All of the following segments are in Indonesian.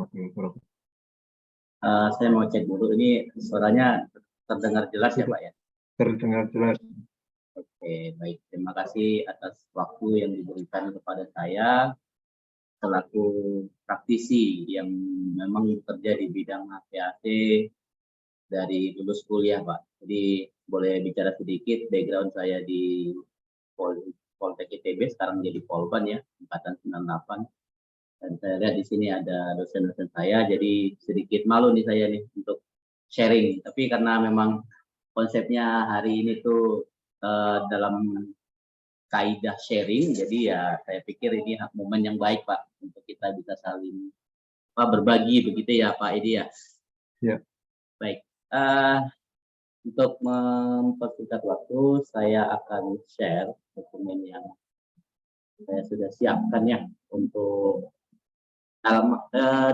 warahmatullahi wabarakatuh. Saya mau cek dulu, ini suaranya terdengar jelas ya Pak ya? Terdengar jelas. Oke, baik. Terima kasih atas waktu yang diberikan kepada saya selaku praktisi yang memang bekerja di bidang HPAC dari lulus kuliah Pak. Jadi boleh bicara sedikit, background saya di Poltek ITB, sekarang jadi Polban ya, angkatan 98. Dan saya lihat di sini ada dosen-dosen saya, jadi sedikit malu nih saya nih untuk sharing. Tapi karena memang konsepnya hari ini tuh dalam kaidah sharing, jadi ya saya pikir ini momen yang baik Pak untuk kita bisa saling berbagi begitu ya Pak Edi ya. Ya. Baik. Untuk mempersingkat waktu, saya akan share dokumen yang saya sudah siapkan ya untuk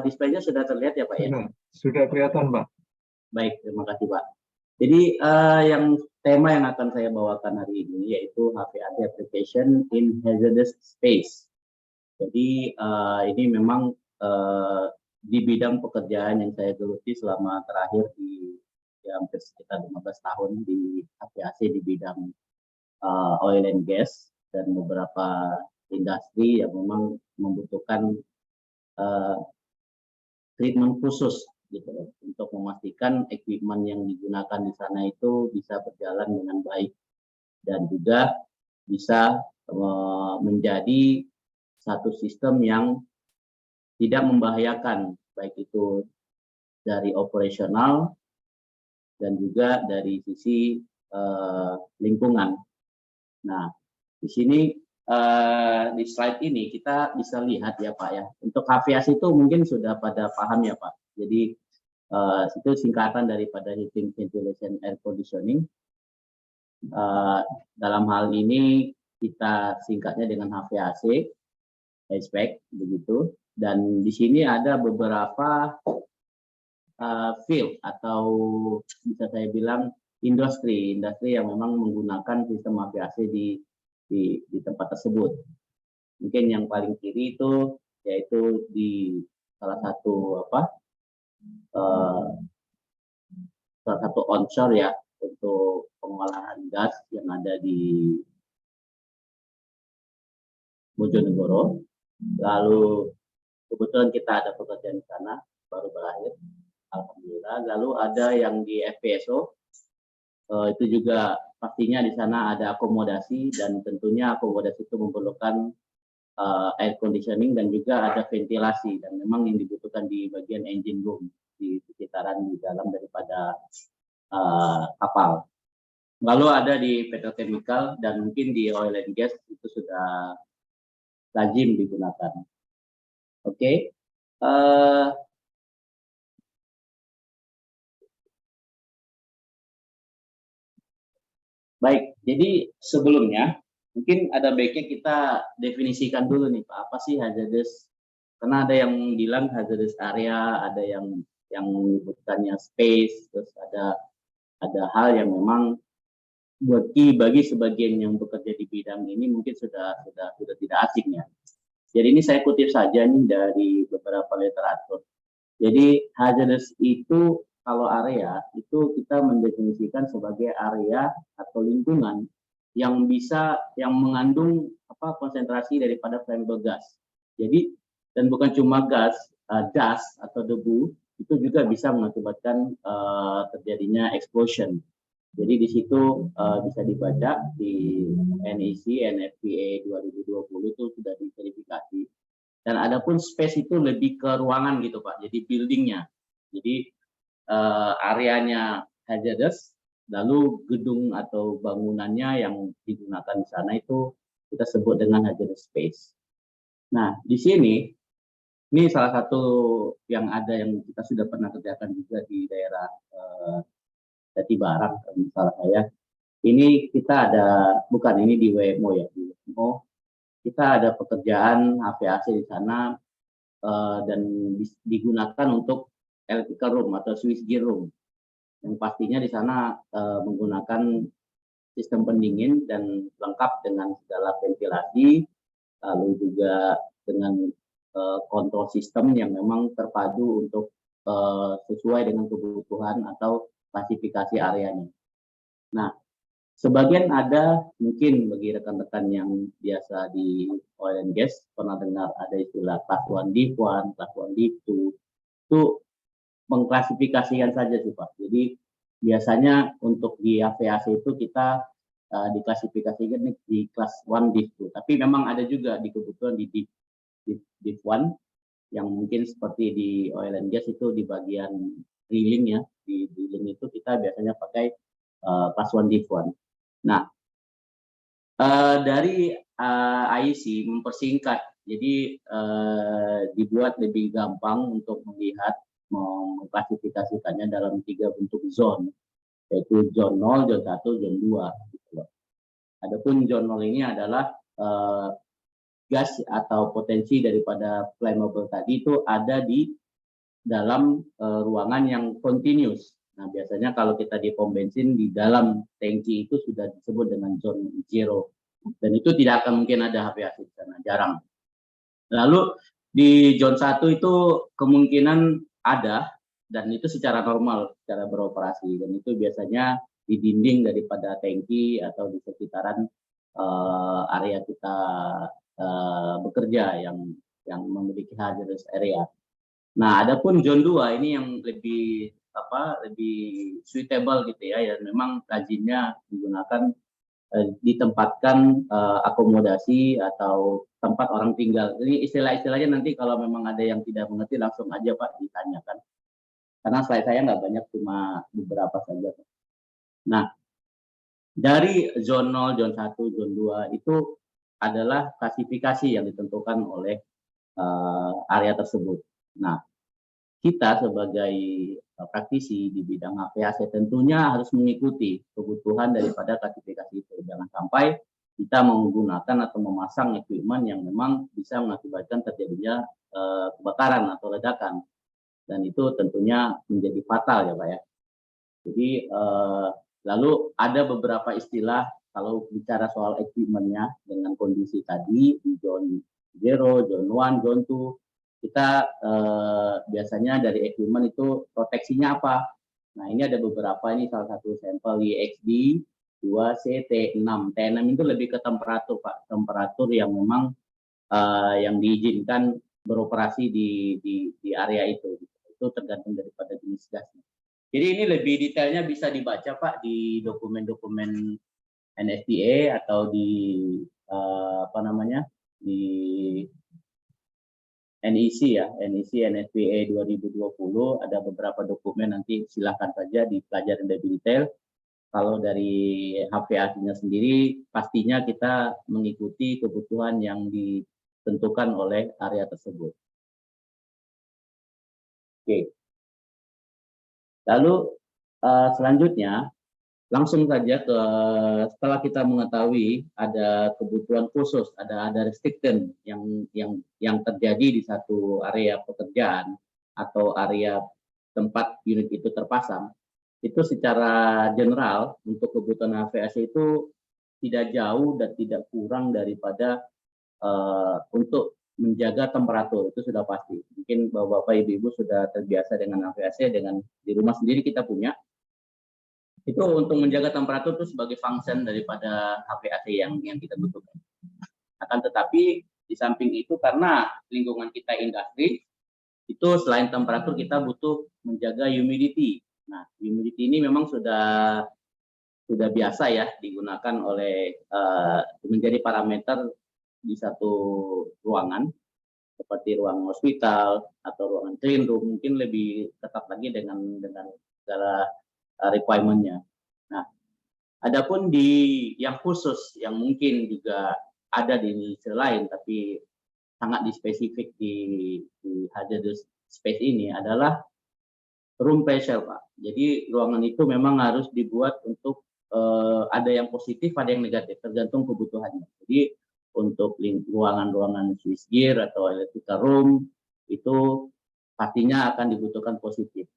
displaynya sudah terlihat ya Pak ya? Sudah kelihatan Pak. Baik, terima kasih Pak. Jadi tema yang akan saya bawakan hari ini yaitu HPAC Application in Hazardous Space. Jadi ini memang di bidang pekerjaan yang saya geluti selama terakhir di hampir sekitar 15 tahun di HPAC di bidang oil and gas dan beberapa industri yang memang membutuhkan treatment khusus gitu untuk memastikan equipment yang digunakan di sana itu bisa berjalan dengan baik dan juga bisa menjadi satu sistem yang tidak membahayakan baik itu dari operasional dan juga dari sisi lingkungan. Nah, di sini di slide ini kita bisa lihat ya Pak ya, untuk HVAC itu mungkin sudah pada paham ya Pak. Jadi itu singkatan daripada Heating, Ventilation, Air Conditioning. Dalam hal ini kita singkatnya dengan HVAC, HVAC begitu. Dan di sini ada beberapa field atau bisa saya bilang industri yang memang menggunakan sistem HVAC di tempat tersebut. Mungkin yang paling kiri itu yaitu di salah satu onshore ya untuk pengolahan gas yang ada di Bojonegoro. Lalu kebetulan kita ada pekerjaan di sana baru berakhir, alhamdulillah. Lalu ada yang di FPSO. Itu juga pastinya di sana ada akomodasi dan tentunya akomodasi itu memerlukan air conditioning dan juga ada ventilasi dan memang yang dibutuhkan di bagian engine room di sekitaran di dalam daripada kapal. Lalu ada di petrochemical dan mungkin di oil and gas itu sudah lazim digunakan. Oke. Baik, jadi sebelumnya mungkin ada baiknya kita definisikan dulu nih Pak, apa sih hazardous? Karena ada yang bilang hazardous area, ada yang menyebutkannya space, terus ada hal yang memang bagi sebagian yang bekerja di bidang ini mungkin sudah tidak asing ya. Jadi ini saya kutip saja nih dari beberapa literatur. Jadi hazardous itu kalau area itu kita mendefinisikan sebagai area atau lingkungan yang mengandung konsentrasi daripada flammable gas. Jadi dan bukan cuma gas atau debu, itu juga bisa mengakibatkan terjadinya explosion. Jadi di situ bisa dibaca di NEC NFPA 2020 itu sudah diverifikasi. Dan adapun space itu lebih ke ruangan gitu Pak. Jadi buildingnya. Jadi areanya hazardous, lalu gedung atau bangunannya yang digunakan di sana itu kita sebut dengan hazardous space. Nah, di sini ini salah satu yang kita sudah pernah kerjakan juga di daerah Jatibarang, misalnya saya. Ini kita ada, bukan ini di WMO ya, di WMO. Kita ada pekerjaan HVAC di sana dan digunakan untuk electrical room atau switchgear room. Yang pastinya di sana menggunakan sistem pendingin dan lengkap dengan segala ventilasi, lalu juga dengan kontrol sistem yang memang terpadu untuk sesuai dengan kebutuhan atau klasifikasi areanya. Nah, sebagian ada mungkin bagi rekan-rekan yang biasa di oil and gas pernah dengar ada istilah class 1 div 1, class 1 div 2. Itu mengklasifikasikan saja sih Pak. Jadi biasanya untuk di aviasi itu kita diklasifikasikan di kelas 1 div 2. Tapi memang ada juga di kebutuhan di div 1 yang mungkin seperti di oil and gas itu di bagian drilling ya. Di drilling itu kita biasanya pakai kelas 1 div 1. Nah, dari IEC mempersingkat, jadi dibuat lebih gampang untuk melihat mengklasifikasikannya dalam 3 bentuk zone, yaitu zone 0, zone 1, zone 2. Gitu loh. Adapun zone 0 ini adalah gas atau potensi daripada flammable tadi itu ada di dalam ruangan yang continuous. Nah, biasanya kalau kita di pom bensin di dalam tangki itu sudah disebut dengan zone 0. Dan itu tidak akan mungkin ada aviasi di sana, jarang. Lalu di zone 1 itu kemungkinan ada, dan itu secara normal, secara beroperasi. Dan itu biasanya di dinding daripada tangki atau di sekitaran area kita bekerja yang memiliki hazardous area. Nah, adapun zone 2 ini yang lebih suitable gitu ya, dan memang lazimnya digunakan ditempatkan akomodasi atau tempat orang tinggal. Jadi istilah-istilahnya nanti kalau memang ada yang tidak mengerti langsung aja Pak ditanyakan. Karena slide saya nggak banyak, cuma beberapa saja. Nah, dari zone 0, zone 1, zone 2 itu adalah klasifikasi yang ditentukan oleh area tersebut. Nah, kita sebagai praktisi di bidang aviasi tentunya harus mengikuti kebutuhan daripada klasifikasi itu. Jangan sampai kita menggunakan atau memasang equipment yang memang bisa mengakibatkan terjadinya kebakaran atau ledakan. Dan itu tentunya menjadi fatal ya Pak ya. Jadi lalu ada beberapa istilah kalau bicara soal equipment-nya dengan kondisi tadi di zone 0, zone 1, zone 2. Kita biasanya dari equipment itu proteksinya apa? Nah, ini ada beberapa, ini salah satu sampel YXD 2C T6. T6 itu lebih ke temperatur Pak, temperatur yang memang yang diizinkan beroperasi di area itu. Itu tergantung daripada jenis gasnya. Jadi ini lebih detailnya bisa dibaca Pak di dokumen-dokumen NFPA atau di di NEC ya, NEC NFPA 2020 ada beberapa dokumen, nanti silakan saja dipelajari lebih detail. Kalau dari HVAC-nya sendiri pastinya kita mengikuti kebutuhan yang ditentukan oleh area tersebut. Oke. Lalu selanjutnya langsung saja ke setelah kita mengetahui ada kebutuhan khusus, ada restriction yang terjadi di satu area pekerjaan atau area tempat unit itu terpasang, itu secara general untuk kebutuhan aviasi itu tidak jauh dan tidak kurang daripada untuk menjaga temperatur, itu sudah pasti. Mungkin Bapak-Bapak, Ibu-Ibu sudah terbiasa dengan aviasi, dengan di rumah sendiri kita punya. Itu untuk menjaga temperatur itu sebagai function daripada HVAC yang kita butuhkan. Akan tetapi di samping itu karena lingkungan kita industri, itu selain temperatur kita butuh menjaga humidity. Nah, humidity ini memang sudah biasa ya digunakan oleh menjadi parameter di satu ruangan seperti ruang hospital atau ruangan clean room, mungkin lebih ketat lagi dengan segala requirement-nya. Nah, adapun di yang khusus yang mungkin juga ada di industri lain tapi sangat dispesifik di hazardous space ini adalah room pressure Pak. Jadi ruangan itu memang harus dibuat untuk ada yang positif, ada yang negatif, tergantung kebutuhannya. Jadi untuk ruangan-ruangan switchgear atau electrical room itu pastinya akan dibutuhkan positif.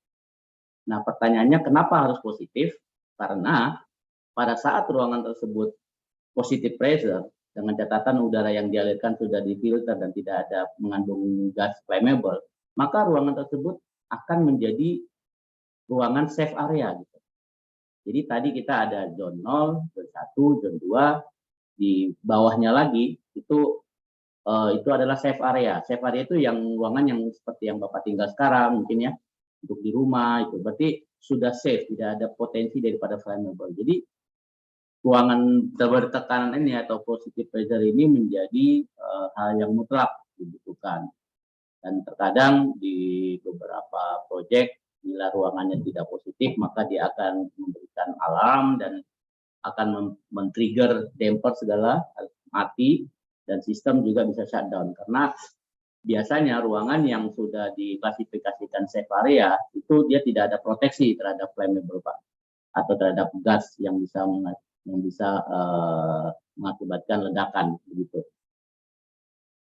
Nah, pertanyaannya kenapa harus positif? Karena pada saat ruangan tersebut positive pressure, dengan catatan udara yang dialirkan sudah difilter dan tidak ada mengandung gas flammable, maka ruangan tersebut akan menjadi ruangan safe area gitu. Jadi tadi kita ada zone 0, zone 1, zone 2, di bawahnya lagi itu adalah safe area. Safe area itu yang ruangan yang seperti yang Bapak tinggal sekarang mungkin ya, untuk di rumah itu. Berarti sudah safe, tidak ada potensi daripada flammable. Jadi ruangan bertekanan ini atau positive pressure ini menjadi hal yang mutlak dibutuhkan. Dan terkadang di beberapa proyek bila ruangannya tidak positif maka dia akan memberikan alarm dan akan men-trigger damper segala mati dan sistem juga bisa shutdown karena biasanya ruangan yang sudah diklasifikasikan safe area itu dia tidak ada proteksi terhadap flammable Pak atau terhadap gas yang bisa mengakibatkan ledakan begitu.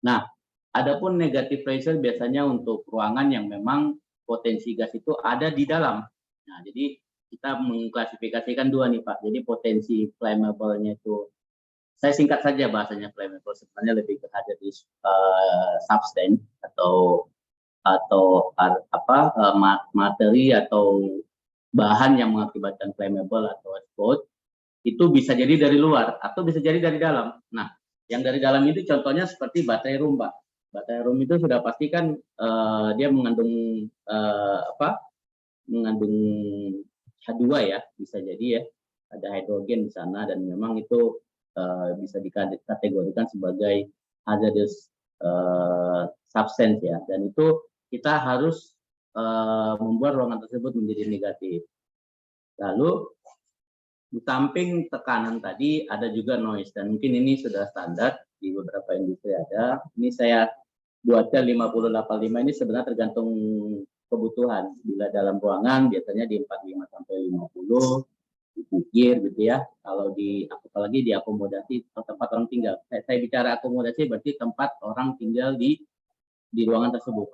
Nah, adapun negative pressure biasanya untuk ruangan yang memang potensi gas itu ada di dalam. Nah, jadi kita mengklasifikasikan dua nih Pak. Jadi potensi flammable-nya itu, saya singkat saja bahasanya flammable, sebenarnya lebih ke hazardous substance atau materi atau bahan yang mengakibatkan flammable atau explode. Itu bisa jadi dari luar atau bisa jadi dari dalam. Nah, yang dari dalam itu contohnya seperti baterai room, Pak. Baterai room itu sudah pasti kan dia mengandung mengandung H2 ya, bisa jadi ya. Ada hidrogen di sana dan memang itu bisa dikategorikan sebagai hazardous substance ya. Dan itu kita harus membuat ruangan tersebut menjadi negatif. Lalu di samping tekanan tadi ada juga noise dan mungkin ini sudah standar di beberapa industri ada. Ini saya buatnya 50-85 ini sebenarnya tergantung kebutuhan. Bila dalam ruangan biasanya di 45 sampai 50 dipikir gitu ya. Kalau apalagi di akomodasi tempat orang tinggal. Saya bicara akomodasi berarti tempat orang tinggal di ruangan tersebut.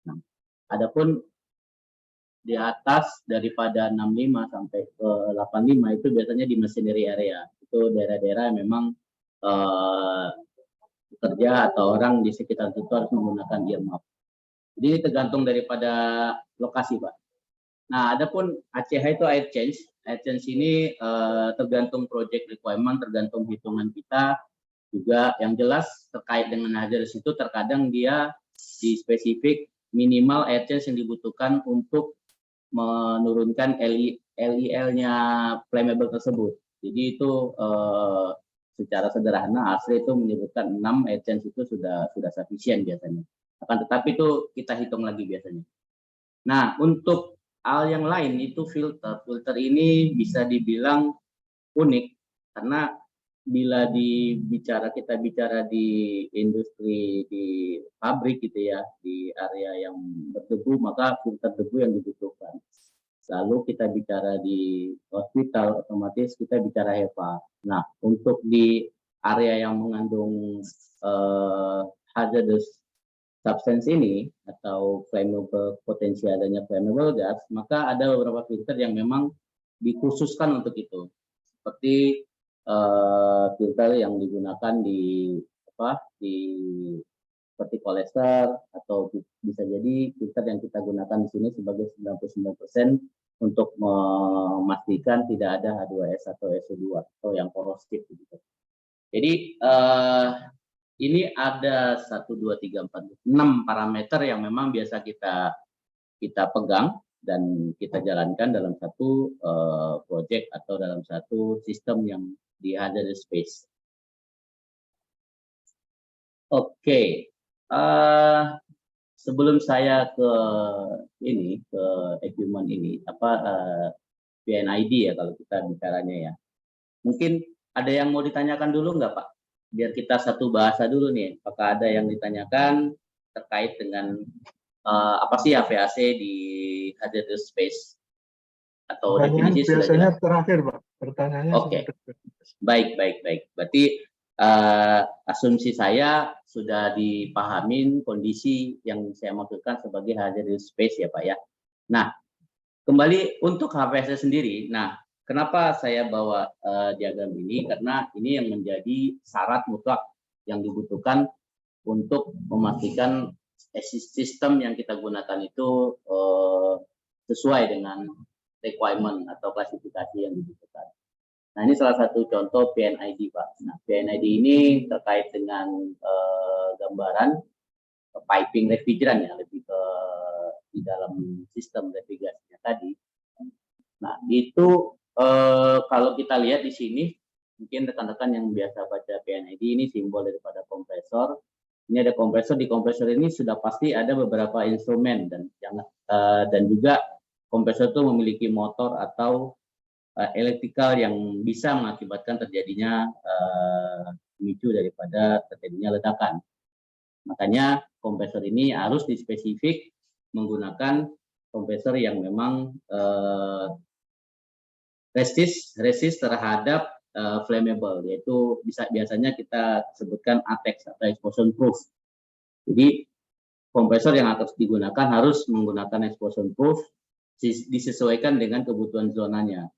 Nah, adapun di atas daripada 65 sampai ke 85 itu biasanya di machinery area. Itu daerah-daerah yang memang bekerja atau orang di sekitar itu harus menggunakan earmuff. Jadi tergantung daripada lokasi, Pak. Nah, adapun ACH itu air change. Air change ini tergantung project requirement, tergantung hitungan kita. Juga yang jelas terkait dengan hazardous itu terkadang dia di spesifik minimal air change yang dibutuhkan untuk menurunkan LIL-nya flammable tersebut. Jadi itu secara sederhana ASRE itu menyebutkan 6 air change itu sudah sufficient biasanya. Akan tetapi itu kita hitung lagi biasanya. Nah, untuk hal yang lain itu filter. Filter ini bisa dibilang unik karena bila kita bicara di industri, di pabrik gitu ya, di area yang berdebu, maka filter debu yang dibutuhkan. Lalu kita bicara di hospital, otomatis kita bicara HEPA. Nah, untuk di area yang mengandung hazardous substance ini atau flammable, potensi adanya flammable gas, maka ada beberapa filter yang memang dikhususkan untuk itu. Seperti filter yang digunakan seperti kolester atau bisa jadi filter yang kita gunakan di sini sebagai 99% untuk memastikan tidak ada H2S atau SO2 atau yang korosif gitu. Jadi ini ada 1, 2, 3, 4, 6 parameter yang memang biasa kita pegang dan kita jalankan dalam satu project atau dalam satu sistem yang di hazardous space. Oke, sebelum saya ke equipment ini, PNID ya kalau kita bicaranya ya. Mungkin ada yang mau ditanyakan dulu nggak Pak? Biar kita satu bahasa dulu nih. Apakah ada yang ditanyakan terkait dengan apa sih HVAC di hazardous space? Atau definisi biasanya terakhir Pak. Pertanyaannya Oke. Baik. Berarti asumsi saya sudah dipahamin kondisi yang saya maksudkan sebagai hazardous space ya Pak ya. Nah, kembali untuk HVAC sendiri. Nah, Kenapa saya bawa diagram ini? Karena ini yang menjadi syarat mutlak yang dibutuhkan untuk memastikan sistem yang kita gunakan itu sesuai dengan requirement atau klasifikasi yang dibutuhkan. Nah, ini salah satu contoh PNID, Pak. Nah, PNID ini terkait dengan gambaran piping refrigeran ya, lebih ke di dalam sistem refrigerasinya tadi. Nah, itu kalau kita lihat di sini, mungkin rekan-rekan yang biasa baca PNID, ini simbol daripada kompresor. Ini ada kompresor, di kompresor ini sudah pasti ada beberapa instrumen dan juga kompresor itu memiliki motor atau elektrikal yang bisa mengakibatkan terjadinya pemicu daripada terjadinya ledakan. Makanya kompresor ini harus dispesifik menggunakan kompresor yang memang resist terhadap flammable, yaitu biasanya kita sebutkan ATEX atau explosion proof. Jadi kompresor yang harus digunakan harus menggunakan explosion proof, disesuaikan dengan kebutuhan zonanya.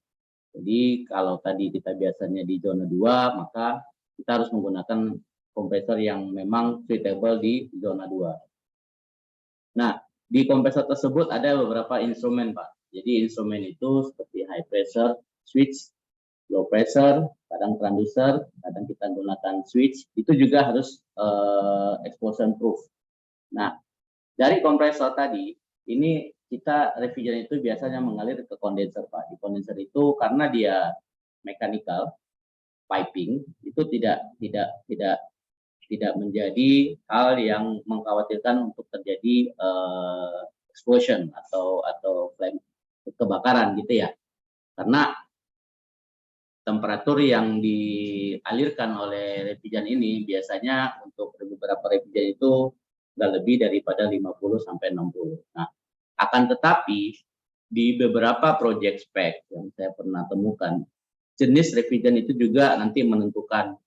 Jadi kalau tadi kita biasanya di zona 2, maka kita harus menggunakan kompresor yang memang suitable di zona 2. Nah, di kompresor tersebut ada beberapa instrumen, Pak. Jadi instrumen itu seperti high pressure switch, low pressure, kadang transducer, kadang kita gunakan switch, itu juga harus explosion proof. Nah, dari kompresor tadi, ini kita refrigeran itu biasanya mengalir ke kondenser, Pak. Di kondenser itu karena dia mechanical piping, itu tidak menjadi hal yang mengkhawatirkan untuk terjadi explosion atau flame, kebakaran gitu ya. Karena temperatur yang dialirkan oleh refrigeran ini biasanya untuk beberapa refrigeran itu nggak lebih daripada 50 sampai 60. Nah, akan tetapi di beberapa project spec yang saya pernah temukan, jenis refrigeran itu juga nanti menentukan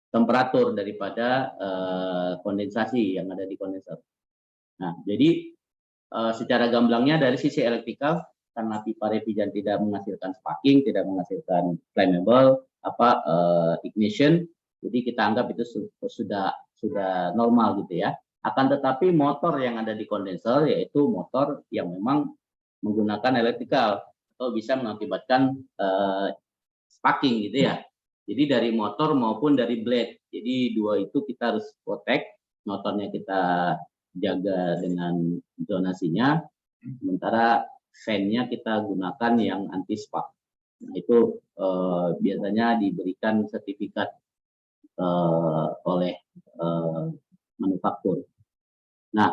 temperatur daripada kondensasi yang ada di kondenser. Nah, jadi secara gamblangnya dari sisi elektrikal, karena pipa refrigeran tidak menghasilkan sparking, tidak menghasilkan flammable, ignition, jadi kita anggap itu sudah normal gitu ya. Akan tetapi motor yang ada di kondenser yaitu motor yang memang menggunakan elektrikal atau bisa mengakibatkan sparking gitu ya. Jadi dari motor maupun dari blade. Jadi dua itu kita harus protect, motornya kita jaga dengan zonasinya, sementara fan-nya kita gunakan yang anti spark. Nah, itu biasanya diberikan sertifikat oleh manufaktur. Nah,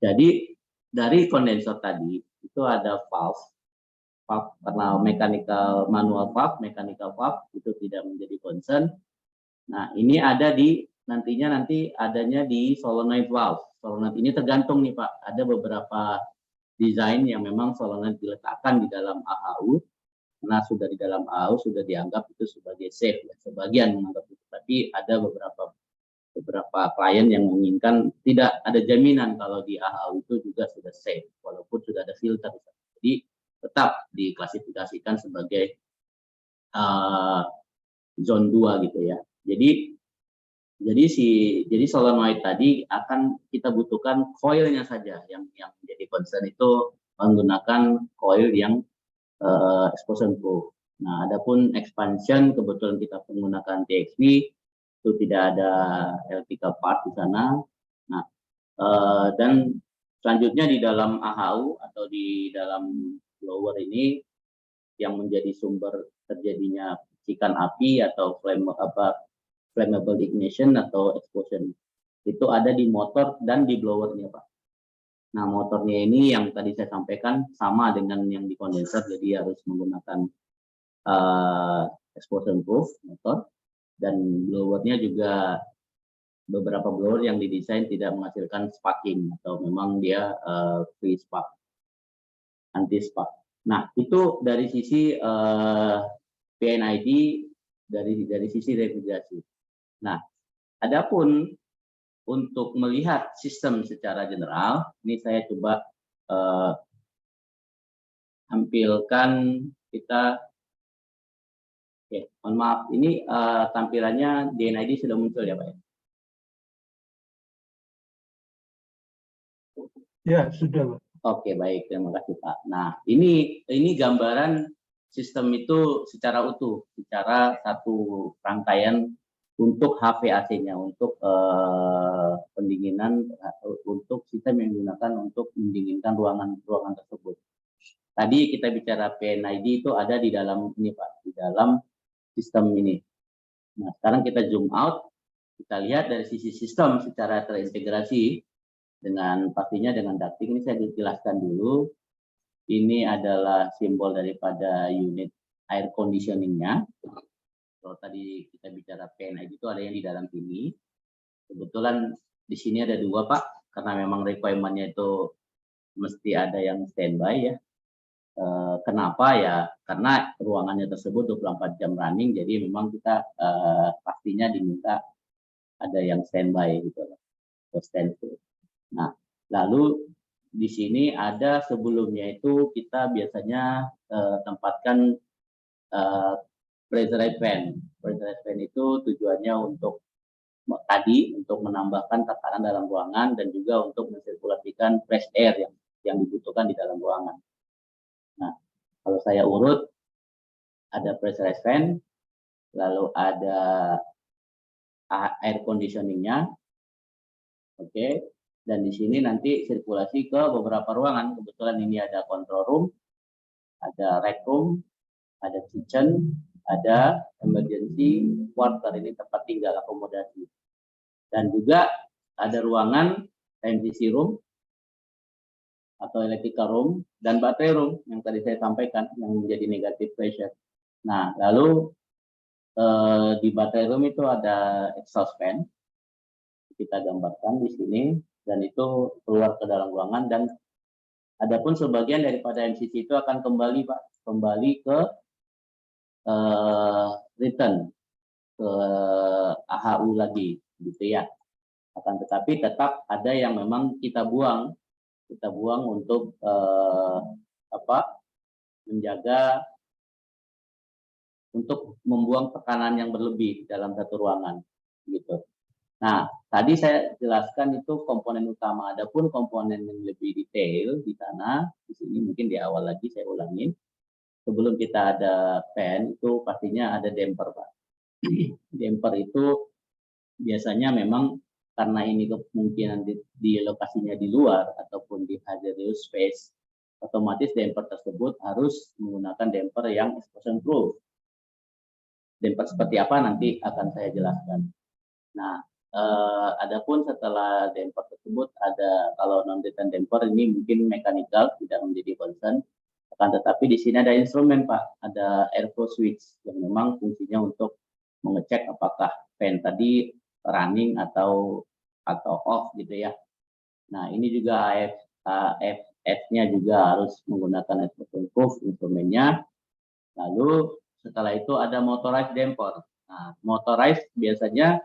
jadi dari kondensor tadi itu ada valve karena mechanical manual valve, mechanical valve itu tidak menjadi concern. Nah, ini ada nanti adanya di solenoid valve. Solenoid ini tergantung nih Pak, ada beberapa desain yang memang solenoid diletakkan di dalam AHU. Karena sudah di dalam AHU sudah dianggap itu sebagai safe ya, sebagian menganggap itu. Tapi ada beberapa klien yang menginginkan tidak ada jaminan kalau di AHU itu juga sudah safe, walaupun sudah ada filter. Jadi tetap diklasifikasikan sebagai zone 2 gitu ya. Jadi solenoid tadi akan kita butuhkan coilnya saja yang menjadi concern itu menggunakan coil yang explosion proof. Nah, adapun expansion kebetulan kita menggunakan TXV itu tidak ada electrical part di sana. Nah, dan selanjutnya di dalam AHU atau di dalam blower ini yang menjadi sumber terjadinya percikan api atau flammable ignition atau explosion itu ada di motor dan di blowernya Pak. Nah, motornya ini yang tadi saya sampaikan sama dengan yang di kondenser, jadi harus menggunakan explosion proof motor, dan blowernya juga beberapa blower yang didesain tidak menghasilkan sparking atau memang dia free spark, anti spark. Nah, itu dari sisi PNID dari sisi refrigerasi. Nah, adapun untuk melihat sistem secara general, ini saya coba tampilkan kita. Oke, mohon maaf, ini tampilannya DNID sudah muncul ya Pak? Ya, sudah Pak. Oke, baik, terima kasih Pak. Nah, ini gambaran sistem itu secara utuh, secara satu rangkaian untuk HVAC-nya, untuk pendinginan, untuk sistem yang digunakan untuk mendinginkan ruangan tersebut. Tadi kita bicara PNID itu ada di dalam ini Pak, di dalam sistem ini. Nah, sekarang kita zoom out, kita lihat dari sisi sistem secara terintegrasi dengan pastinya dengan ducting. Ini saya jelaskan dulu. Ini adalah simbol daripada unit air conditioning-nya. Kalau tadi kita bicara PNID itu ada yang di dalam sini. Kebetulan di sini ada dua Pak, karena memang requirement-nya itu mesti ada yang standby ya. Kenapa ya? Karena ruangannya tersebut 24 jam running, jadi memang kita pastinya diminta ada yang standby gitu loh, standstill. Nah, lalu di sini ada sebelumnya itu kita biasanya tempatkan pressurized fan. Pressurized fan itu tujuannya untuk tadi untuk menambahkan tekanan dalam ruangan dan juga untuk mensirkulasikan fresh air yang dibutuhkan di dalam ruangan. Nah, kalau saya urut, ada pressurized fan, lalu ada air conditioning-nya, oke, dan di sini nanti sirkulasi ke beberapa ruangan. Kebetulan ini ada control room, ada rec room, ada kitchen, ada emergency quarter, ini tempat tinggal akomodasi, dan juga ada ruangan MCC room atau electrical room dan baterai room yang tadi saya sampaikan yang menjadi negative pressure. Nah, lalu di baterai room itu ada exhaust fan, kita gambarkan di sini, dan itu keluar ke dalam ruangan, dan adapun sebagian daripada MCC itu akan kembali Pak, kembali ke return ke AHU lagi gitu ya. Akan tetapi tetap ada yang memang kita buang untuk menjaga, untuk membuang tekanan yang berlebih dalam satu ruangan gitu. Nah, tadi saya jelaskan itu komponen utama. Adapun komponen yang lebih detail di sana, di sini mungkin di awal lagi saya ulangin. Sebelum kita ada fan itu pastinya ada damper Pak. Damper itu biasanya memang karena ini kemungkinan di lokasinya di luar ataupun di hazardous space, otomatis damper tersebut harus menggunakan damper yang explosion proof. Damper seperti apa nanti akan saya jelaskan. Nah, adapun setelah damper tersebut ada, kalau non return damper ini mungkin mechanical, tidak menjadi concern. Akan tetapi di sini ada instrumen Pak, ada airflow switch yang memang fungsinya untuk mengecek apakah fan tadi running atau off gitu ya. Nah, ini juga AFF-nya juga harus menggunakan explosion proof instrumennya. Lalu setelah itu ada motorized damper. Nah, motorized biasanya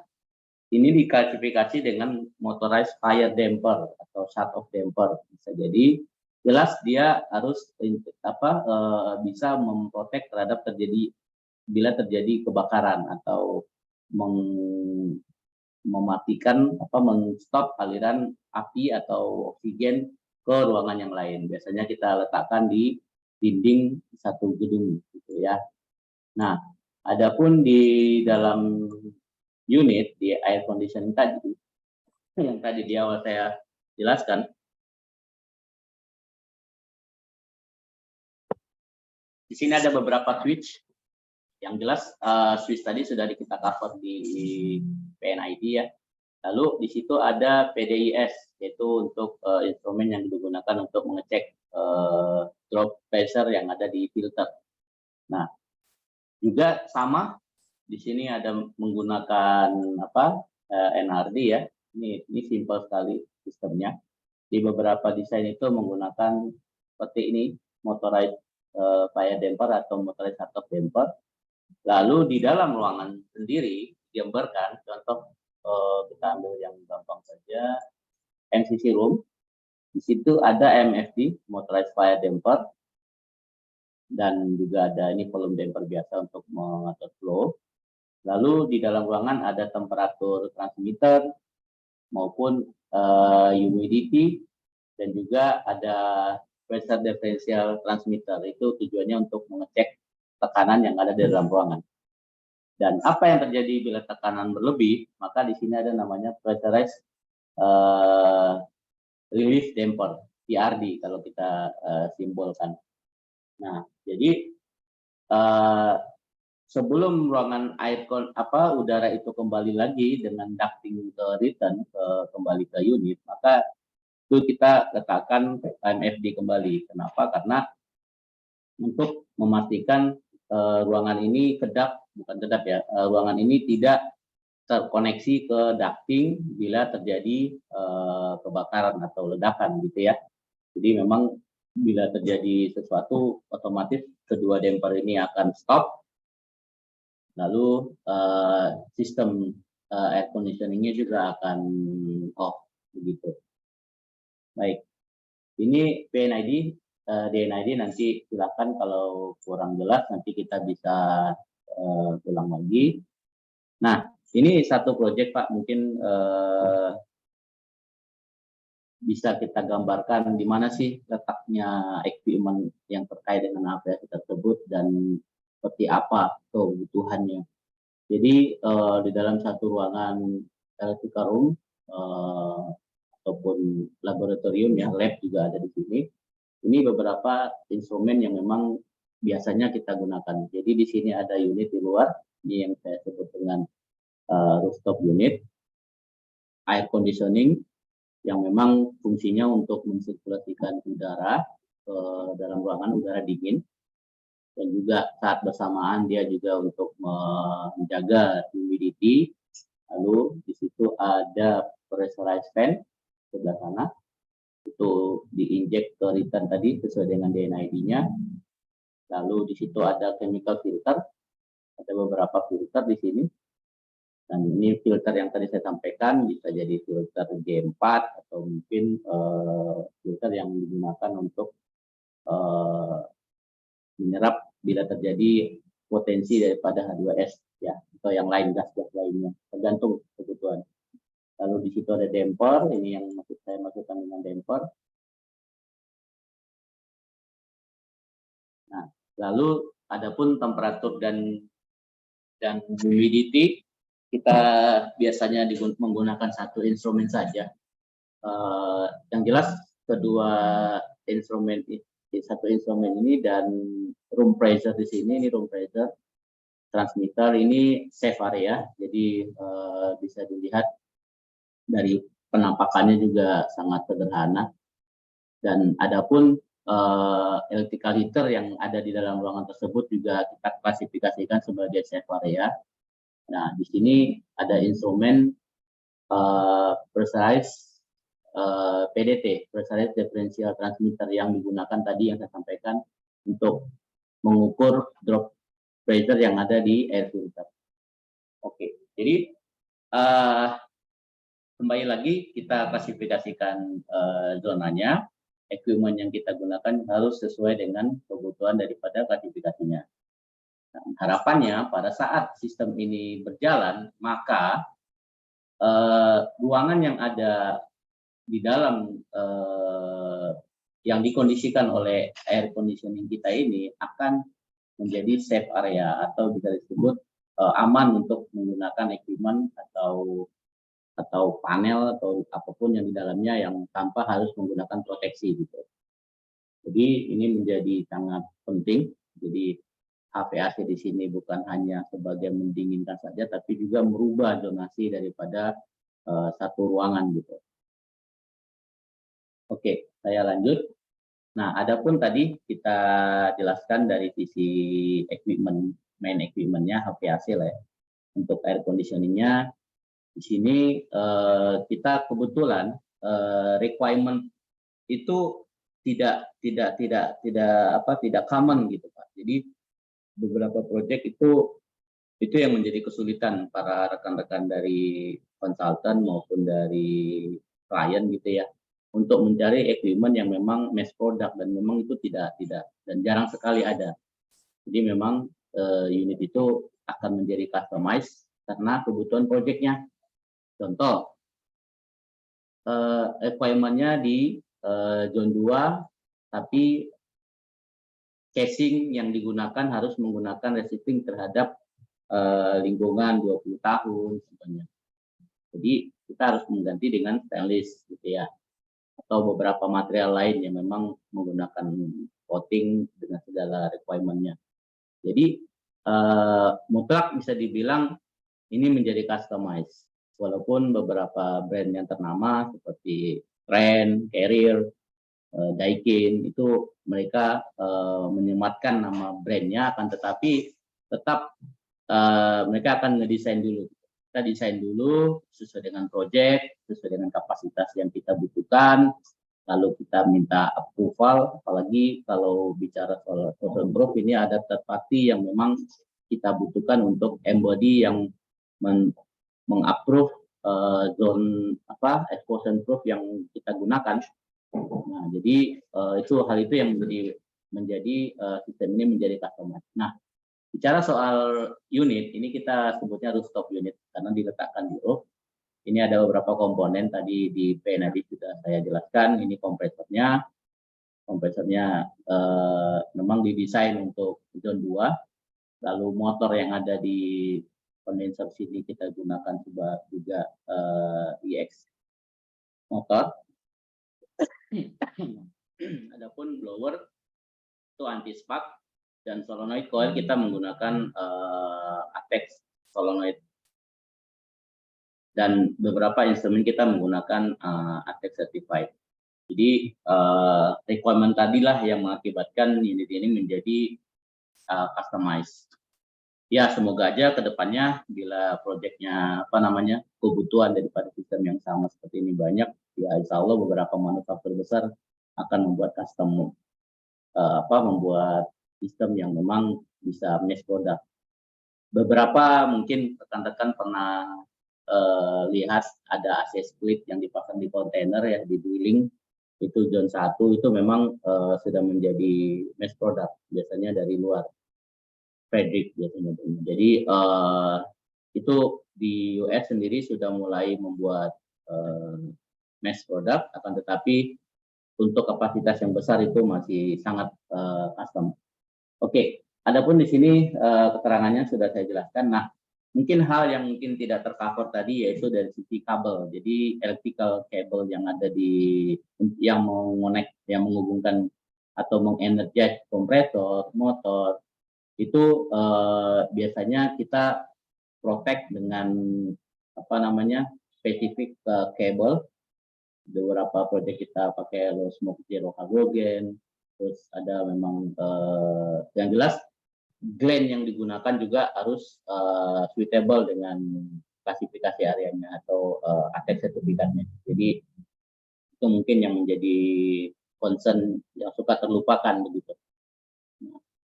ini diklasifikasi dengan motorized fire damper atau shut off damper. Bisa jadi jelas dia harus bisa memprotek terhadap bila terjadi kebakaran atau mematikan menstop aliran api atau oksigen ke ruangan yang lain. Biasanya kita letakkan di dinding satu gedung gitu ya. Nah, adapun di dalam unit di air conditioning tadi yang tadi di awal saya jelaskan, di sini ada beberapa switch. Yang jelas switch tadi sudah kita cover di PNID ya. Lalu di situ ada PDIS, yaitu untuk instrumen yang digunakan untuk mengecek drop pressure yang ada di filter. Nah, juga sama di sini ada menggunakan NRD ya. Ini simpel sekali sistemnya. Di beberapa desain itu menggunakan seperti ini, motorized fire damper atau motorized shut off damper. Lalu di dalam ruangan sendiri digambarkan, contoh kita ambil yang gampang saja, MCC room. Di situ ada MFD, motorized fire damper. dan juga ada ini volume damper biasa untuk mengatur flow. Lalu di dalam ruangan ada temperatur transmitter maupun humidity, dan juga ada pressure differential transmitter. Itu tujuannya untuk mengecek tekanan yang ada di dalam ruangan. Dan apa yang terjadi bila tekanan berlebih, maka di sini ada namanya pressurized relief damper, PRD kalau kita simbolkan. Nah, jadi sebelum ruangan udara itu kembali lagi dengan ducting ke return kembali ke unit, maka itu kita letakkan MFD kembali. Kenapa? Karena untuk memastikan ruangan ini ruangan ini tidak terkoneksi ke ducting bila terjadi kebakaran atau ledakan gitu ya. Jadi memang bila terjadi sesuatu, otomatis kedua damper ini akan stop, lalu sistem air conditioningnya juga akan off begitu. Baik, ini PNID, DNID nanti silakan kalau kurang jelas nanti kita bisa ulang lagi. Nah, ini satu proyek Pak, mungkin bisa kita gambarkan di mana sih letaknya equipment yang terkait dengan APS tersebut dan seperti apa kebutuhannya. Jadi di dalam satu ruangan electrical room ataupun laboratorium ya, lab juga ada di sini. Ini beberapa instrumen yang memang biasanya kita gunakan. Jadi di sini ada unit di luar, ini yang saya sebut dengan rooftop unit, air conditioning yang memang fungsinya untuk mensirkulasikan udara ke dalam ruangan, udara dingin, dan juga saat bersamaan dia juga untuk menjaga humidity. Lalu di situ ada pressurized fan sebelah sana, itu diinjek ke return tadi sesuai dengan DNID-nya. Lalu di situ ada chemical filter, ada beberapa filter di sini. Dan ini filter yang tadi saya sampaikan, bisa jadi filter G4 atau mungkin filter yang digunakan untuk menyerap bila terjadi potensi daripada H2S ya, atau yang lain, gas-gas lainnya, tergantung kebutuhan. Lalu di situ ada damper, ini yang saya masukkan dengan damper. Nah, lalu adapun temperatur dan humidity, kita biasanya menggunakan satu instrumen saja. Yang jelas kedua instrumen, satu instrumen ini dan room pressure di sini, ini room pressure transmitter, ini safe area. Jadi bisa dilihat dari penampakannya juga sangat sederhana. Dan adapun electrical heater yang ada di dalam ruangan tersebut juga kita klasifikasikan sebagai safe area. Nah, di sini ada instrumen pressurized PDT, pressurized differential transmitter, yang digunakan tadi yang saya sampaikan untuk mengukur drop pressure yang ada di air filter. Oke, jadi kembali lagi kita klasifikasikan zonanya, equipment yang kita gunakan harus sesuai dengan kebutuhan daripada klasifikasinya. Nah, harapannya pada saat sistem ini berjalan, maka ruangan yang ada di dalam yang dikondisikan oleh air conditioning kita ini akan menjadi safe area, atau bisa disebut aman untuk menggunakan equipment atau panel atau apapun yang di dalamnya yang tanpa harus menggunakan proteksi gitu. Jadi ini menjadi sangat penting. Jadi HVAC di sini bukan hanya sebagai mendinginkan saja, tapi juga merubah zonasi daripada satu ruangan gitu. Oke, saya lanjut. Nah, adapun tadi kita jelaskan dari sisi equipment, main equipmentnya HVAC lah ya. Untuk air conditioningnya di sini kita kebetulan requirement itu tidak common gitu Pak. Jadi beberapa proyek itu yang menjadi kesulitan para rekan-rekan dari konsultan maupun dari klien gitu ya. untuk mencari equipment yang memang mass product, dan memang itu tidak dan jarang sekali ada. Jadi memang unit itu akan menjadi customized karena kebutuhan projectnya. Contoh, requirement-nya di zone 2, tapi casing yang digunakan harus menggunakan resisting terhadap lingkungan 20 tahun sebenarnya. Jadi kita harus mengganti dengan stainless gitu ya, atau beberapa material lain yang memang menggunakan coating dengan segala requirement-nya. Jadi mutlak bisa dibilang ini menjadi customized, walaupun beberapa brand yang ternama seperti Trend, Carrier, Daikin itu mereka menyematkan nama brandnya, akan tetapi tetap mereka akan ngedesain dulu. Kita desain dulu sesuai dengan project, sesuai dengan kapasitas yang kita butuhkan, lalu kita minta approval. Apalagi kalau bicara soal social proof, ini ada third party yang memang kita butuhkan untuk embody yang mengapprove zone explosion proof yang kita gunakan. Nah, jadi hal itu yang menjadi sistem ini menjadi customized. Nah, bicara soal unit, ini kita sebutnya rooftop unit karena diletakkan di roof. Ini ada beberapa komponen, tadi di PNAD sudah saya jelaskan. Ini kompresornya. Kompresornya memang didesain untuk zone 2. Lalu motor yang ada di kondenser sini kita gunakan juga EX motor. Adapun blower itu anti spark, dan solenoid coil kita menggunakan Apex solenoid, dan beberapa instrumen kita menggunakan Apex certified. Jadi requirement tadilah yang mengakibatkan unit ini menjadi customized. Ya, semoga aja kedepannya bila proyeknya kebutuhan daripada sistem yang sama seperti ini banyak, ya insya Allah beberapa manufaktur besar akan membuat custom membuat sistem yang memang bisa mass product. Beberapa mungkin rekan-rekan pernah lihat ada AC split yang dipasang di kontainer ya, di dwelling itu zone 1 itu memang sudah menjadi mass product, biasanya dari luar Fredrik biasanya. Jadi itu di US sendiri sudah mulai membuat mass product, akan tetapi untuk kapasitas yang besar itu masih sangat custom. Oke, adapun di sini keterangannya sudah saya jelaskan. Nah, mungkin hal yang mungkin tidak tercover tadi yaitu dari sisi kabel. Jadi electrical cable yang ada yang menghubungkan atau mengenergize kompresor, motor, itu biasanya kita protect dengan spesifik kabel. Beberapa proyek kita pakai low smoke zero halogen, terus ada memang yang jelas gland yang digunakan juga harus suitable dengan klasifikasi areanya atau ATEX sertifikatnya. Jadi itu mungkin yang menjadi concern yang suka terlupakan begitu.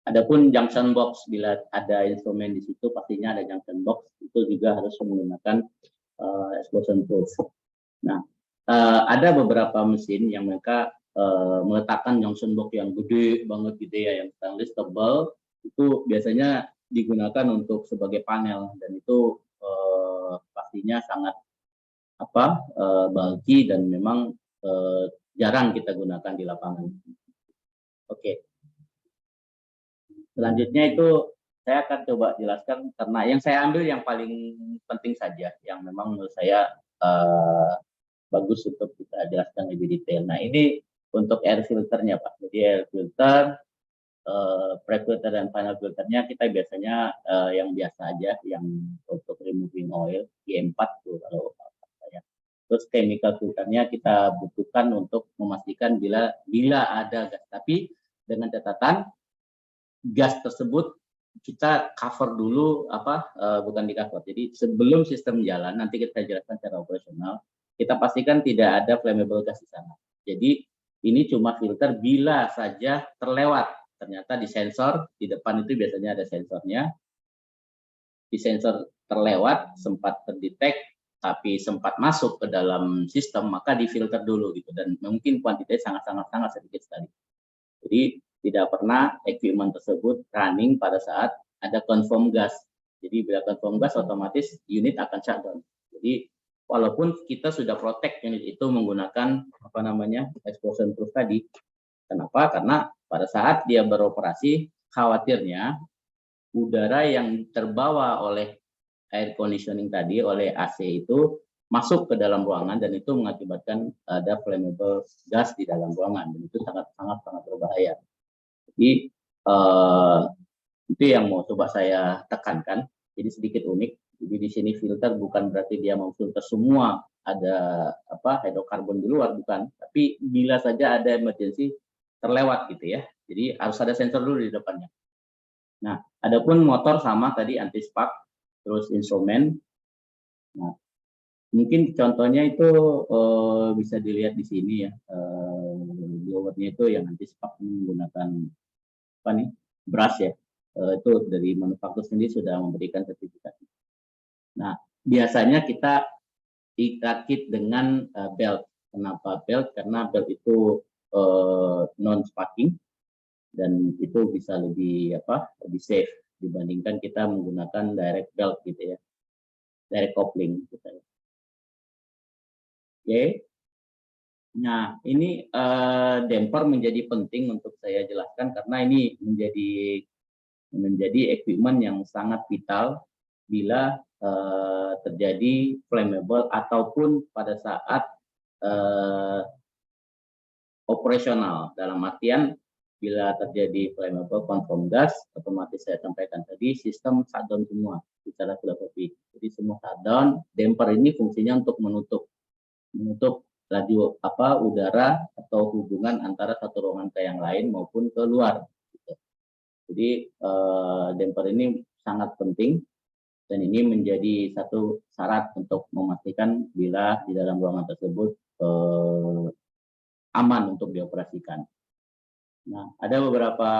Adapun junction box, bila ada instrumen di situ pastinya ada junction box, itu juga harus menggunakan explosion proof. Nah, ada beberapa mesin yang mereka meletakkan junction box yang gede banget gitu ya, yang stainless tebal, itu biasanya digunakan untuk sebagai panel, dan itu pastinya sangat bulky dan memang jarang kita gunakan di lapangan. Oke. Selanjutnya itu saya akan coba jelaskan, karena yang saya ambil yang paling penting saja, yang memang menurut saya bagus untuk kita jelaskan lebih detail. Nah, ini untuk air filternya Pak. Jadi air filter, pre-filter dan final filternya kita biasanya yang biasa aja, yang untuk removing oil, G4 tuh kalau saya. Terus chemical filternya kita butuhkan untuk memastikan bila ada gas, tapi dengan catatan gas tersebut kita cover dulu bukan di cover. Jadi sebelum sistem jalan, nanti kita jelaskan secara operasional, kita pastikan tidak ada flammable gas di sana. Jadi ini cuma filter bila saja terlewat. Ternyata di sensor di depan itu biasanya ada sensornya. Di sensor terlewat sempat terdetek tapi sempat masuk ke dalam sistem, maka difilter dulu gitu, dan mungkin kuantitasnya sangat sedikit sekali. Jadi tidak pernah equipment tersebut running pada saat ada confirm gas. Jadi bila confirm gas, otomatis unit akan shutdown. Jadi walaupun kita sudah protect unit itu menggunakan explosion proof tadi. Kenapa? Karena pada saat dia beroperasi, khawatirnya udara yang terbawa oleh air conditioning tadi, oleh AC itu masuk ke dalam ruangan, dan itu mengakibatkan ada flammable gas di dalam ruangan, dan itu sangat berbahaya. Jadi itu yang mau coba saya tekankan. Jadi sedikit unik. Jadi di sini filter bukan berarti dia memfilter semua ada hidrokarbon di luar, bukan. Tapi bila saja ada emergency terlewat gitu ya. Jadi harus ada sensor dulu di depannya. Nah, adapun motor sama tadi anti spark, terus instrumen. Nah, mungkin contohnya itu bisa dilihat di sini ya. Blowernya itu yang anti spark menggunakan brush ya. Itu dari manufaktur sendiri sudah memberikan sertifikat. Nah, biasanya kita rakit dengan belt. Kenapa belt? Karena belt itu non sparking, dan itu bisa lebih safe dibandingkan kita menggunakan direct belt gitu ya, direct coupling gitu ya. Oke. Nah, ini damper menjadi penting untuk saya jelaskan karena ini menjadi equipment yang sangat vital bila terjadi flammable ataupun pada saat operasional. Dalam artian bila terjadi flammable confirm gas, otomatis saya sampaikan tadi sistem shutdown semua secara filosofi. Jadi semua shutdown. Damper ini fungsinya untuk menutup laju udara atau hubungan antara satu ruangan ke yang lain maupun ke luar. Jadi damper ini sangat penting, dan ini menjadi satu syarat untuk memastikan bila di dalam ruangan tersebut aman untuk dioperasikan. Nah, ada beberapa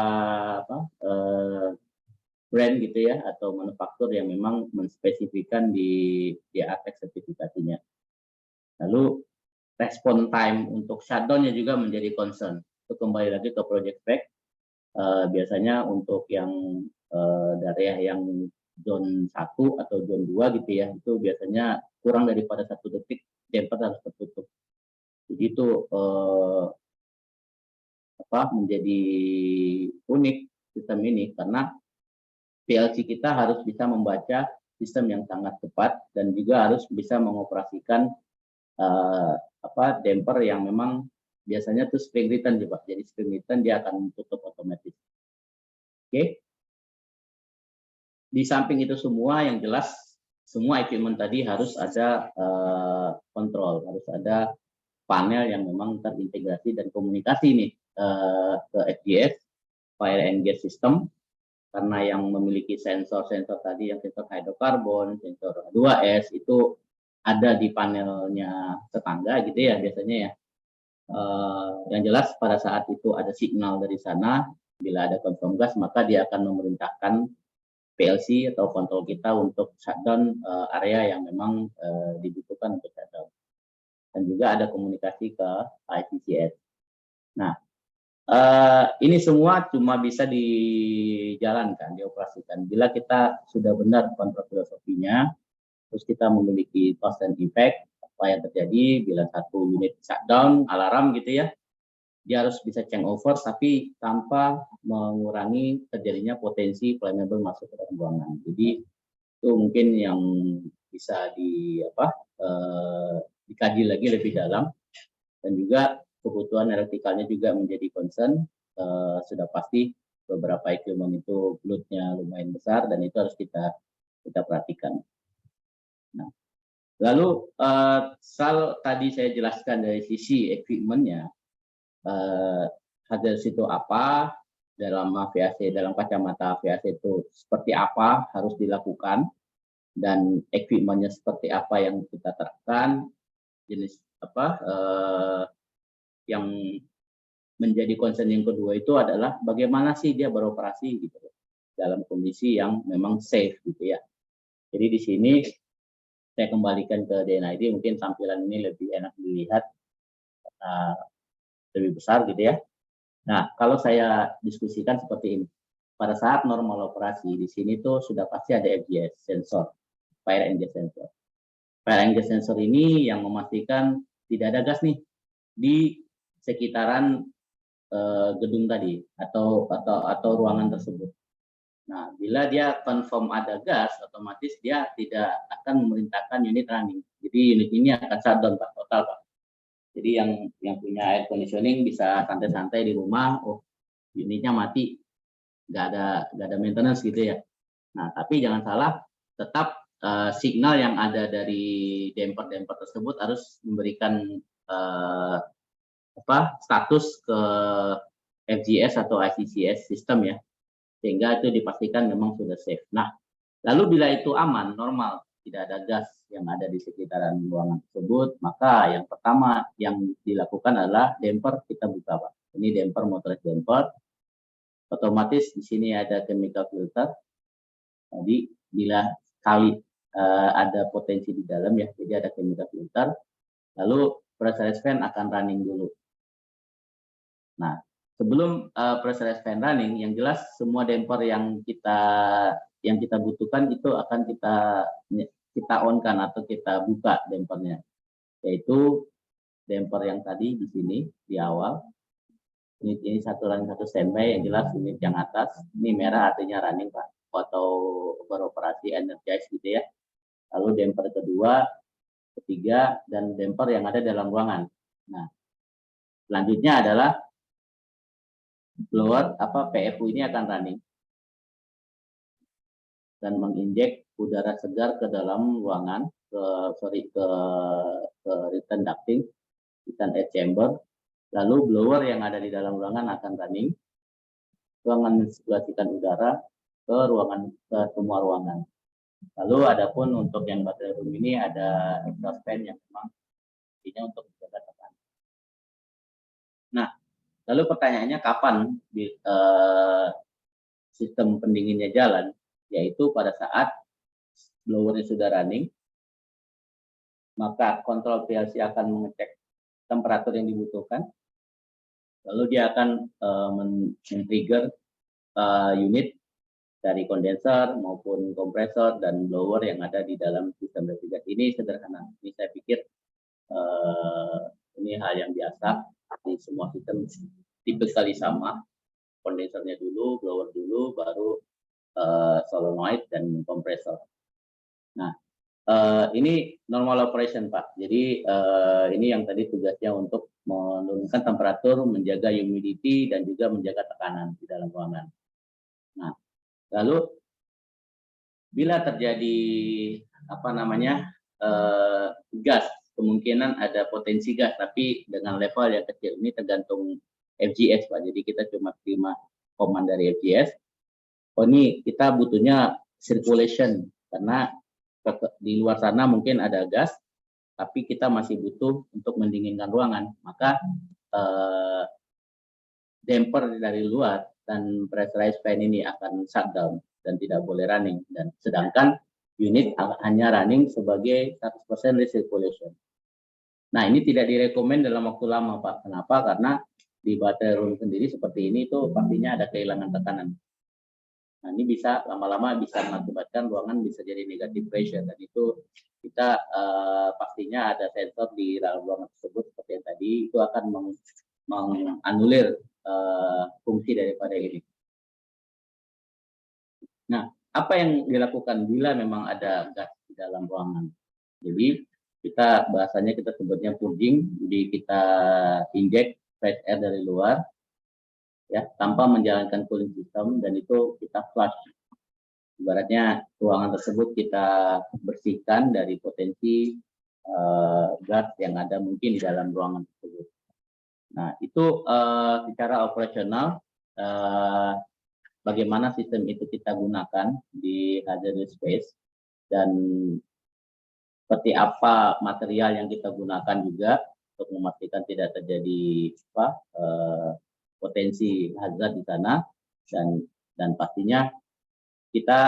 brand gitu ya atau manufaktur yang memang menspesifikan di aspek sertifikasinya. Lalu respon time untuk shutdown-nya juga menjadi concern. Itu kembali lagi ke project spec. Biasanya untuk yang daerah yang zone 1 atau zone 2 gitu ya, itu biasanya kurang daripada 1 detik damper harus tertutup. Jadi itu menjadi unik sistem ini karena PLC kita harus bisa membaca sistem yang sangat cepat dan juga harus bisa mengoperasikan damper yang memang biasanya tuh spring return juga. Jadi spring return dia akan tutup otomatis. Oke. Di samping itu semua yang jelas semua equipment tadi harus ada kontrol, harus ada panel yang memang terintegrasi dan komunikasi nih ke FGS, Fire and Gas System, karena yang memiliki sensor-sensor tadi yang sensor hidrokarbon, sensor H2S itu ada di panelnya tetangga gitu ya biasanya ya. Yang jelas pada saat itu ada signal dari sana, bila ada confirm gas maka dia akan memerintahkan PLC atau kontrol kita untuk shutdown area yang memang dibutuhkan untuk shutdown. Dan juga ada komunikasi ke ICCS. Nah, ini semua cuma bisa dijalankan, dioperasikan bila kita sudah benar kontrol filosofinya, terus kita memiliki cause and effect, apa yang terjadi bila satu unit shutdown, alarm gitu ya, dia harus bisa change over tapi tanpa mengurangi terjadinya potensi flammable masuk ke dalam ruangan. Jadi itu mungkin yang bisa dikaji lagi lebih dalam, dan juga kebutuhan elektrikalnya juga menjadi concern. Sudah pasti beberapa equipment itu load-nya lumayan besar dan itu harus kita perhatikan. Nah, lalu soal tadi saya jelaskan dari sisi equipment-nya, hazardous itu apa, dalam AVAC, dalam kacamata AVAC itu seperti apa harus dilakukan, dan equipment-nya seperti apa yang kita terapkan, jenis yang menjadi concern yang kedua itu adalah bagaimana sih dia beroperasi gitu dalam kondisi yang memang safe gitu ya. Jadi di sini saya kembalikan ke DNID, mungkin tampilan ini lebih enak dilihat, lebih besar gitu ya. Nah, kalau saya diskusikan seperti ini, pada saat normal operasi di sini tuh sudah pasti ada FGS sensor, fire engine sensor. Fire engine sensor ini yang memastikan tidak ada gas nih di sekitaran gedung tadi atau ruangan tersebut. Nah, bila dia confirm ada gas, otomatis dia tidak akan memerintahkan unit running. Jadi unit ini akan shutdown Pak, total Pak. Jadi yang punya air conditioning bisa santai-santai di rumah, oh unitnya mati, nggak ada maintenance gitu ya. Nah, tapi jangan salah, tetap signal yang ada dari damper tersebut harus memberikan status ke FGS atau ICCS sistem ya, sehingga itu dipastikan memang sudah safe. Nah, lalu bila itu aman, normal, tidak ada gas yang ada di sekitaran ruangan tersebut, maka yang pertama yang dilakukan adalah damper kita buka Pak. Ini damper, motorized damper. Otomatis di sini ada chemical filter. Jadi bila kali ada potensi di dalam ya, jadi ada chemical filter. Lalu pressurized fan akan running dulu. Nah, sebelum pressurized fan running, yang jelas semua damper yang kita butuhkan itu akan kita on-kan atau kita buka dampernya, yaitu damper yang tadi di sini di awal. Ini satu running, satu standby, yang jelas unit yang atas ini merah artinya running Pak, atau beroperasi energize gitu ya. Lalu damper kedua, ketiga, dan damper yang ada dalam ruangan. Nah, selanjutnya adalah blower PFU ini akan running dan menginjek udara segar ke dalam ruangan, ke return ducting, return air chamber. Lalu blower yang ada di dalam ruangan akan running, ruangan mensirkulasikan udara ke semua ruangan. Lalu adapun untuk yang baterai room ini ada exhaust fan yang memang intinya untuk menjaga tekanan. Nah, lalu pertanyaannya kapan sistem pendinginnya jalan, yaitu pada saat blowernya sudah running, maka kontrol PLC akan mengecek temperatur yang dibutuhkan, lalu dia akan men-trigger unit dari kondenser maupun kompresor dan blower yang ada di dalam sistem refrigerasi. Ini sederhana. Ini saya pikir ini hal yang biasa di semua sistem, tipe kali sama. Kondensernya dulu, blower dulu, baru solenoid dan kompresor. Nah, ini normal operation Pak. Jadi ini yang tadi tugasnya untuk menurunkan temperatur, menjaga humidity, dan juga menjaga tekanan di dalam ruangan. Nah, lalu bila terjadi gas, kemungkinan ada potensi gas, tapi dengan level yang kecil. Ini tergantung FGS Pak. Jadi kita cuma terima command dari FGS. Oh, ini kita butuhnya circulation karena di luar sana mungkin ada gas, tapi kita masih butuh untuk mendinginkan ruangan. Maka damper dari luar dan pressurized fan ini akan shutdown dan tidak boleh running. Dan sedangkan unit hanya running sebagai 100% recirculation. Nah, ini tidak direkomend dalam waktu lama Pak. Kenapa? Karena di baterai room sendiri seperti ini itu pastinya ada kehilangan tekanan. Nah, ini bisa lama-lama bisa mengakibatkan ruangan bisa jadi negative pressure, dan itu kita pastinya ada sensor di dalam ruangan tersebut seperti yang tadi, itu akan menganulir fungsi daripada ini. Nah, apa yang dilakukan bila memang ada gas di dalam ruangan? Jadi kita bahasanya kita sebutnya purging, jadi kita injek fresh air dari luar ya tanpa menjalankan cooling system, dan itu kita flush. Ibaratnya ruangan tersebut kita bersihkan dari potensi gas yang ada mungkin di dalam ruangan tersebut. Nah, itu secara operasional bagaimana sistem itu kita gunakan di hazardous space, dan seperti apa material yang kita gunakan juga untuk memastikan tidak terjadi potensi hazard di sana, dan pastinya kita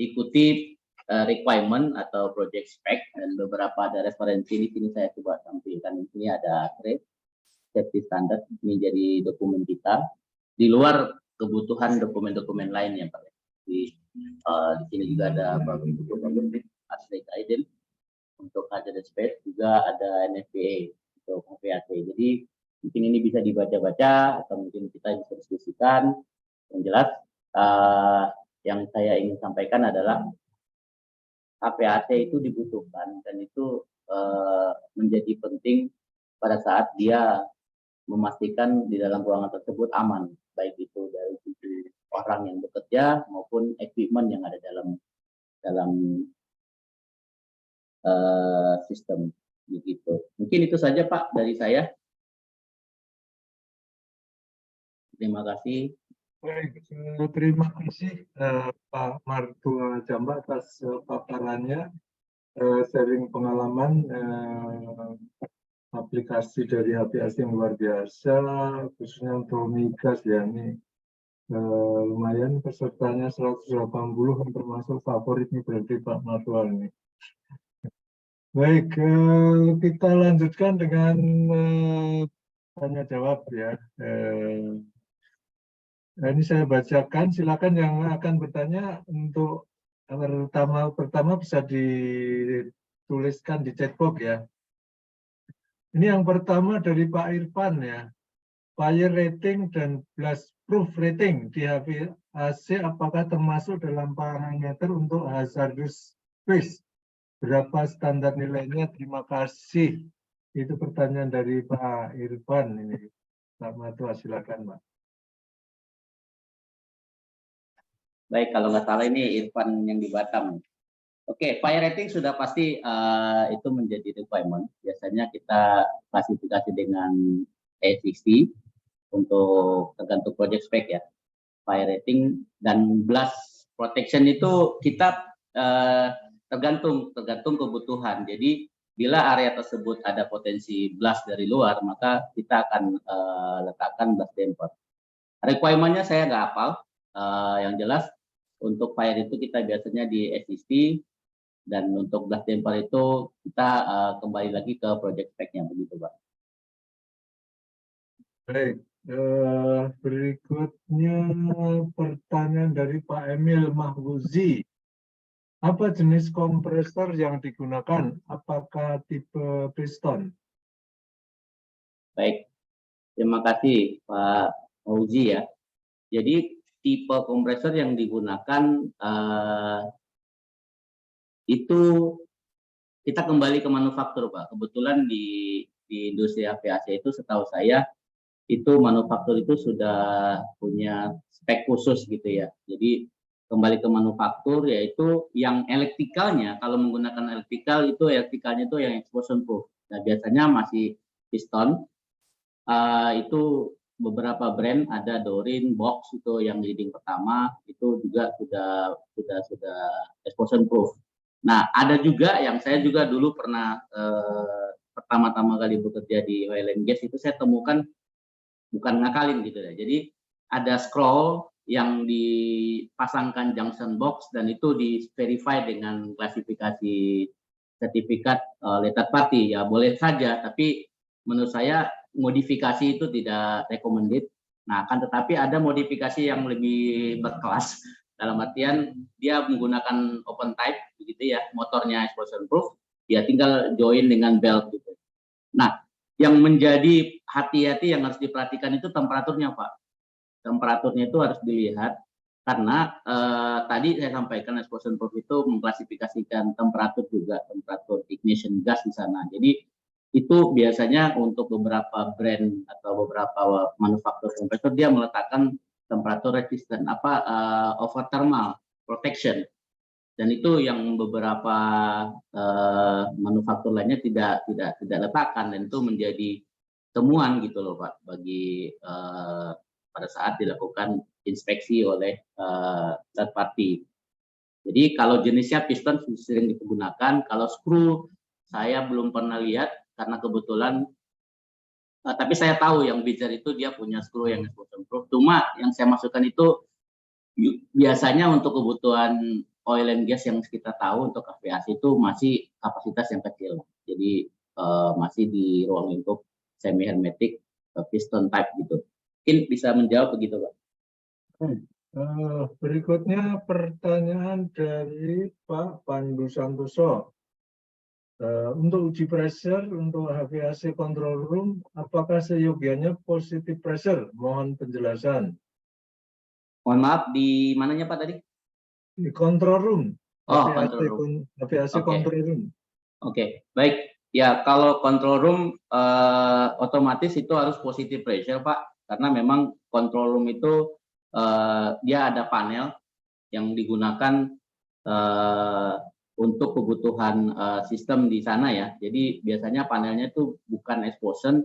ikuti requirement atau project spec, dan beberapa ada referensi di sini saya coba tampilkan. Ini ada trade safety standard, ini jadi dokumen kita di luar kebutuhan dokumen-dokumen lainnya Pak. Di sini juga ada bagus asli guidance untuk hazardous space, juga ada NFPA untuk HPAT. Jadi mungkin ini bisa dibaca-baca atau mungkin kita bisa diskusikan. Yang jelas yang saya ingin sampaikan adalah HPAT itu dibutuhkan, dan itu menjadi penting pada saat dia memastikan di dalam ruangan tersebut aman, baik itu dari sisi orang yang bekerja maupun equipment yang ada dalam sistem begitu. Mungkin itu saja Pak dari saya. Terima kasih. Baik, terima kasih Pak Martua Jamba atas paparannya, sharing pengalaman aplikasi dari HPAC yang luar biasa, khususnya untuk migas ya. Ini lumayan pesertanya 180, termasuk favorit nih berarti Pak Martua ini. Baik, kita lanjutkan dengan tanya jawab ya. Ini saya bacakan, silakan yang akan bertanya untuk pertama bisa dituliskan di chat box ya. Ini yang pertama dari Pak Irfan ya. Fire rating dan blast proof rating di HPAC apakah termasuk dalam parameter untuk hazardous waste? Berapa standar nilainya? Terima kasih. Itu pertanyaan dari Pak Irfan ini. Pak Matua, silakan Pak. Baik, kalau nggak salah ini Irfan yang di Batam. Oke, fire rating sudah pasti itu menjadi requirement. Biasanya kita klasifikasi dengan A60 untuk tergantung project spec ya. Fire rating dan blast protection itu kita tergantung kebutuhan. Jadi bila area tersebut ada potensi blast dari luar, maka kita akan letakkan blast damper. Requirement-nya saya nggak hafal. Yang jelas untuk fire itu kita biasanya di SCC, dan untuk blast damper itu kita kembali lagi ke project spec-nya begitu Pak. Baik, berikutnya pertanyaan dari Pak Emil Mahfuzi. Apa jenis kompresor yang digunakan? Apakah tipe piston? Baik, terima kasih Pak Mahfuzi ya. Jadi tipe kompresor yang digunakan itu kita kembali ke manufaktur Pak. Kebetulan di industri HPAC itu setahu saya itu manufaktur itu sudah punya spek khusus gitu ya. Jadi kembali ke manufaktur, yaitu yang elektrikalnya, kalau menggunakan elektrikalnya itu yang explosion proof. Nah biasanya masih piston, itu beberapa brand ada Dorin, Box itu yang leading pertama, itu juga sudah explosion proof. Nah ada juga yang saya juga dulu pernah pertama-tama kali bekerja di oil and gas itu saya temukan, bukan ngakalin gitu ya. Jadi ada scroll yang dipasangkan junction box dan itu di verify dengan klasifikasi sertifikat third party ya, boleh saja, tapi menurut saya modifikasi itu tidak recommended. Nah, akan tetapi ada modifikasi yang lebih berkelas, dalam artian dia menggunakan open type begitu ya, motornya explosion proof, dia tinggal join dengan belt gitu. Nah, yang menjadi hati-hati yang harus diperhatikan itu temperaturnya Pak. Temperaturnya itu harus dilihat karena tadi saya sampaikan explosion proof itu mengklasifikasikan temperatur juga, temperatur ignition gas di sana. Jadi itu biasanya untuk beberapa brand atau beberapa manufaktur kompresor dia meletakkan temperatur resistant over thermal protection, dan itu yang beberapa manufaktur lainnya tidak letakkan, dan itu menjadi temuan gitu loh Pak bagi pada saat dilakukan inspeksi oleh third party. Jadi kalau jenisnya piston sering digunakan, kalau screw saya belum pernah lihat karena kebetulan, tapi saya tahu yang Beezer itu dia punya screw yang explosion proof. Cuma yang saya masukkan itu biasanya untuk kebutuhan oil and gas yang kita tahu untuk aviasi itu masih kapasitas yang kecil. Jadi masih di ruang lingkup semi hermetic piston type gitu. Mungkin bisa menjawab begitu, Pak. Berikutnya pertanyaan dari Pak Pandu Santoso. Untuk uji pressure untuk HVAC control room, apakah seyogianya positive pressure? Mohon penjelasan. Mohon maaf, di mananya Pak tadi? Di control room. Oh, HVAC, control room. HVAC Oke. control room. Oke, baik. Ya, kalau control room otomatis itu harus positive pressure, Pak. Karena memang control room itu dia ada panel yang digunakan untuk kebutuhan sistem di sana ya. Jadi biasanya panelnya itu bukan explosion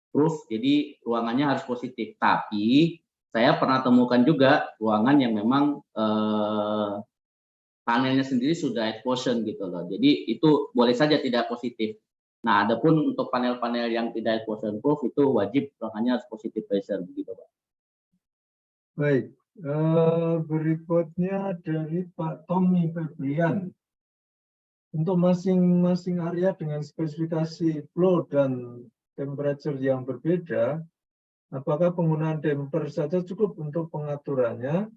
proof, jadi ruangannya harus positif. Tapi saya pernah temukan juga ruangan yang memang panelnya sendiri sudah explosion gitu loh. Jadi itu boleh saja tidak positif. Nah, adapun untuk panel-panel yang tidak explosion proof itu wajib ruangannya harus positive pressure begitu, Pak. Baik. Berikutnya dari Pak Tommy Febrian. Untuk masing-masing area dengan spesifikasi flow dan temperature yang berbeda, apakah penggunaan damper saja cukup untuk pengaturannya,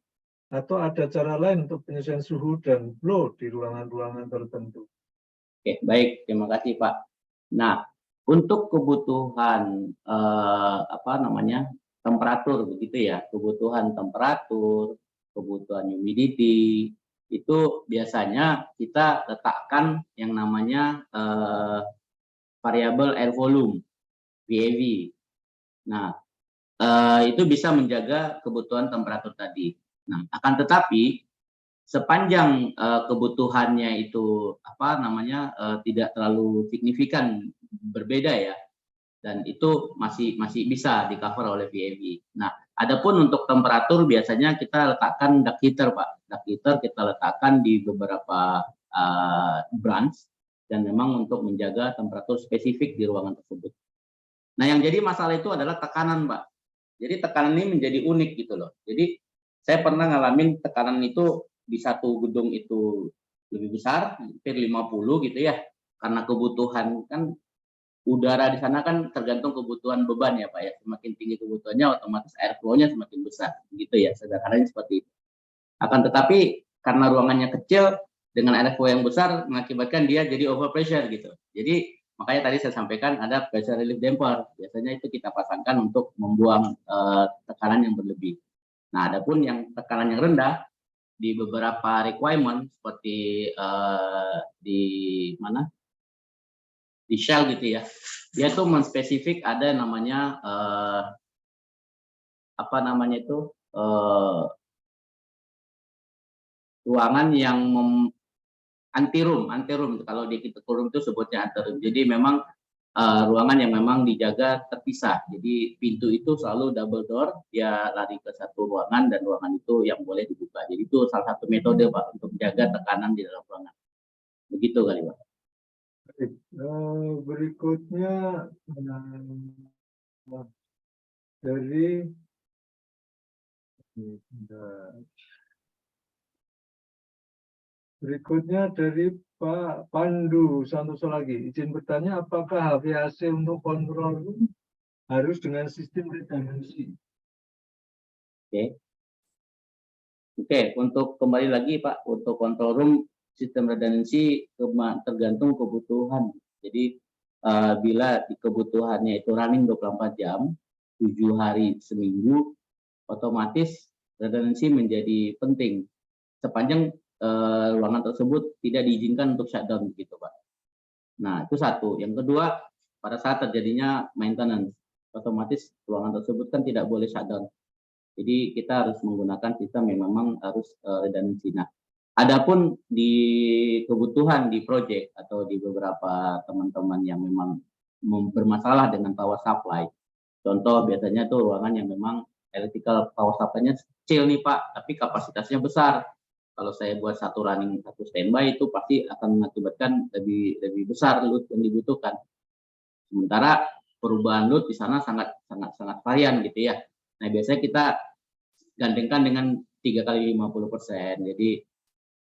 atau ada cara lain untuk penyesuaian suhu dan flow di ruangan-ruangan tertentu? Oke, baik, terima kasih Pak. Nah, untuk kebutuhan temperatur begitu ya, kebutuhan temperatur, kebutuhan humidity, itu biasanya kita letakkan yang namanya variable air volume, VAV. Nah, itu bisa menjaga kebutuhan temperatur tadi. Nah, akan tetapi sepanjang kebutuhannya itu tidak terlalu signifikan berbeda ya, dan itu masih bisa di cover oleh VAV. Nah, adapun untuk temperatur biasanya kita letakkan duct heater, Pak. Duct heater kita letakkan di beberapa branch dan memang untuk menjaga temperatur spesifik di ruangan tersebut. Nah, yang jadi masalah itu adalah tekanan, Pak. Jadi tekanan ini menjadi unik gitu loh. Jadi saya pernah ngalamin tekanan itu di satu gedung itu lebih besar, hampir 50 gitu ya. Karena kebutuhan kan udara di sana kan tergantung kebutuhan beban ya Pak ya. Semakin tinggi kebutuhannya otomatis air flow-nya semakin besar. Gitu ya, sederhananya seperti itu. Akan tetapi karena ruangannya kecil dengan air flow yang besar mengakibatkan dia jadi overpressure gitu. Jadi makanya tadi saya sampaikan ada pressure relief damper. Biasanya itu kita pasangkan untuk membuang tekanan yang berlebih. Nah, adapun yang tekanan yang rendah di beberapa requirement seperti di Shell gitu ya, dia tuh menspesifik ada namanya ruangan yang anti room. Kalau di kita room itu sebutnya anti room. Jadi memang ruangan yang memang dijaga terpisah. Jadi pintu itu selalu double door, dia lari ke satu ruangan dan ruangan itu yang boleh dibuka. Jadi itu salah satu metode Pak untuk menjaga tekanan di dalam ruangan. Begitu kali Pak. Berikutnya dari Pak Pandu Santoso lagi. Izin bertanya, apakah HVAC untuk kontrol room harus dengan sistem redundancy? Oke, untuk kembali lagi Pak, untuk control room sistem redundancy tergantung kebutuhan. Jadi bila kebutuhannya itu running 24 jam, 7 hari seminggu, otomatis redundancy menjadi penting. Sepanjang ruangan tersebut tidak diizinkan untuk shutdown gitu Pak. Nah, itu satu. Yang kedua, pada saat terjadinya maintenance, otomatis ruangan tersebut kan tidak boleh shutdown. Jadi kita harus menggunakan sistem yang memang harus redundancy. Nah, adapun di kebutuhan di project atau di beberapa teman-teman yang memang bermasalah dengan power supply, contoh biasanya tuh ruangan yang memang electrical power supply-nya kecil nih Pak, tapi kapasitasnya besar. Kalau saya buat satu running, satu standby itu pasti akan mengakibatkan lebih besar load yang dibutuhkan. Sementara perubahan load di sana sangat varian gitu ya. Nah, biasanya kita gandengkan dengan 3 kali 50%. Jadi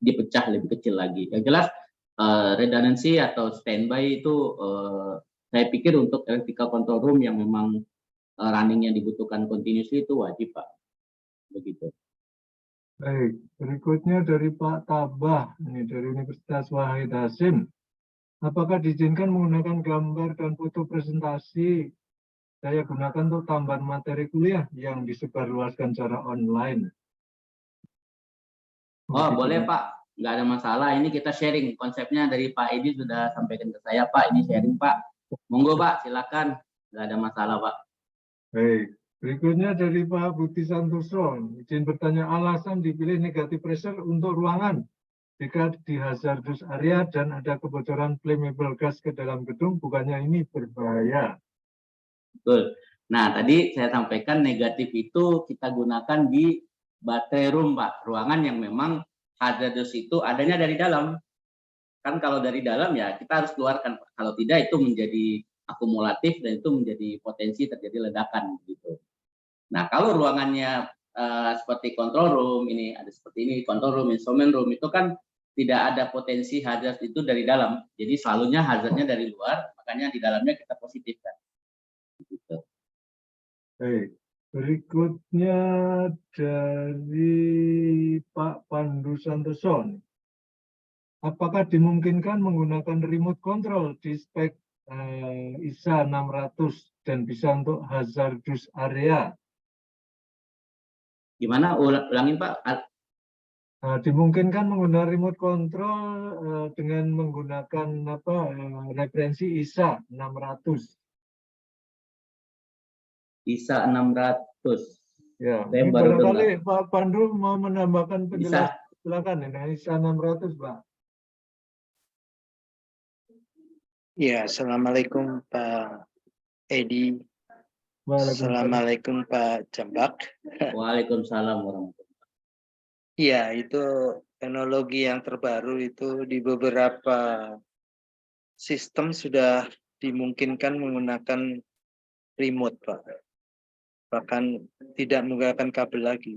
dipecah lebih kecil lagi. Yang jelas redundancy atau standby itu saya pikir untuk electrical control room yang memang running yang dibutuhkan continuously itu wajib, Pak. Begitu. Baik, berikutnya dari Pak Tabah, ini dari Universitas Wahid Hasim. Apakah diizinkan menggunakan gambar dan foto presentasi saya gunakan untuk tambahan materi kuliah yang disebarluaskan secara online? Oh, Begitu, boleh Pak. Pak, nggak ada masalah. Ini kita sharing. Konsepnya dari Pak Edi sudah sampaikan ke saya, Pak. Ini sharing, Pak. Monggo, Pak, silakan. Nggak ada masalah, Pak. Baik, berikutnya dari Pak Budi Santoso. Izin bertanya, alasan dipilih negative pressure untuk ruangan jika di hazardous area dan ada kebocoran flammable gas ke dalam gedung, bukannya ini berbahaya? Betul. Nah, tadi saya sampaikan negatif itu kita gunakan di baterai room, Pak. Ruangan yang memang hazardous itu adanya dari dalam. Kan kalau dari dalam ya kita harus keluarkan, Pak. Kalau tidak itu menjadi akumulatif dan itu menjadi potensi terjadi ledakan gitu. Nah, kalau ruangannya seperti control room, ini ada seperti ini, control room, instrument room, itu kan tidak ada potensi hazard itu dari dalam. Jadi selalunya hazardnya dari luar, makanya di dalamnya kita positifkan. Gitu. Baik, berikutnya dari Pak Pandu Santoso. Apakah dimungkinkan menggunakan remote control di spek ISA 600 dan bisa untuk hazardous area? Gimana? Ulangin, Pak. Dimungkinkan menggunakan remote control dengan menggunakan referensi ISA 600. ISA 600. Ya, Saya ini baru dengar. barangkali Pak Pandu mau menambahkan penjelasan. Bisa. Silakan dengan ISA 600, Pak. Ya, Assalamualaikum Pak Edi. Waalaikumsalam. Assalamualaikum Pak Jambak. Waalaikumsalam warahmatullahi. Ya, itu teknologi yang terbaru itu di beberapa sistem sudah dimungkinkan menggunakan remote, Pak. Bahkan tidak menggunakan kabel lagi.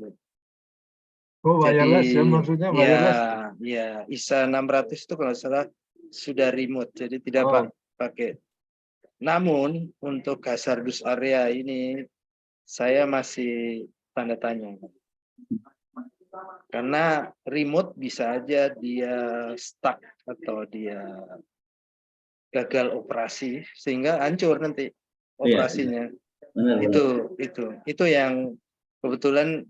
Oh, wireless Jadi, ya, maksudnya wireless. ya, ISA 600 itu kalau salah sudah remote, jadi tidak pakai. Namun untuk hazardous area ini saya masih tanda tanya. Karena remote bisa aja dia stuck atau dia gagal operasi sehingga hancur nanti operasinya. Benar, Itu yang kebetulan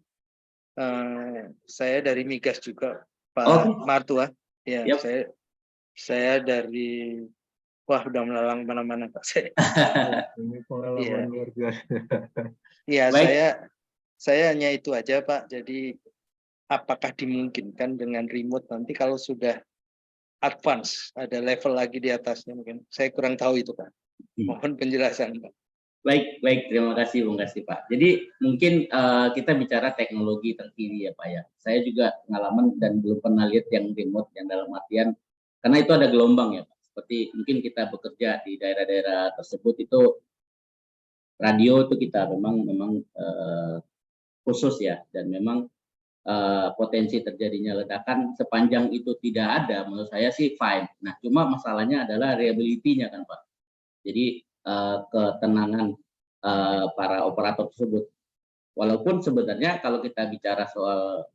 saya dari Migas juga Pak Martua. Ya, Yep. saya dari udah melalang mana-mana Pak saya. Ini pengalaman luar biasa. Iya, Baik. saya hanya itu aja Pak. Jadi apakah dimungkinkan dengan remote nanti kalau sudah advance, ada level lagi di atasnya mungkin. Saya kurang tahu itu Pak. Mohon penjelasan Pak. Baik, terima kasih Bung Kasih Pak. Jadi mungkin kita bicara teknologi terkini ya Pak ya. Saya juga pengalaman dan belum pernah lihat yang remote yang dalam artian karena itu ada gelombang ya Pak. Seperti mungkin kita bekerja di daerah-daerah tersebut itu radio itu kita memang khusus ya dan memang potensi terjadinya ledakan sepanjang itu tidak ada menurut saya sih fine. Nah cuma masalahnya adalah reliability-nya kan Pak. Jadi ketenangan para operator tersebut. Walaupun sebenarnya kalau kita bicara soal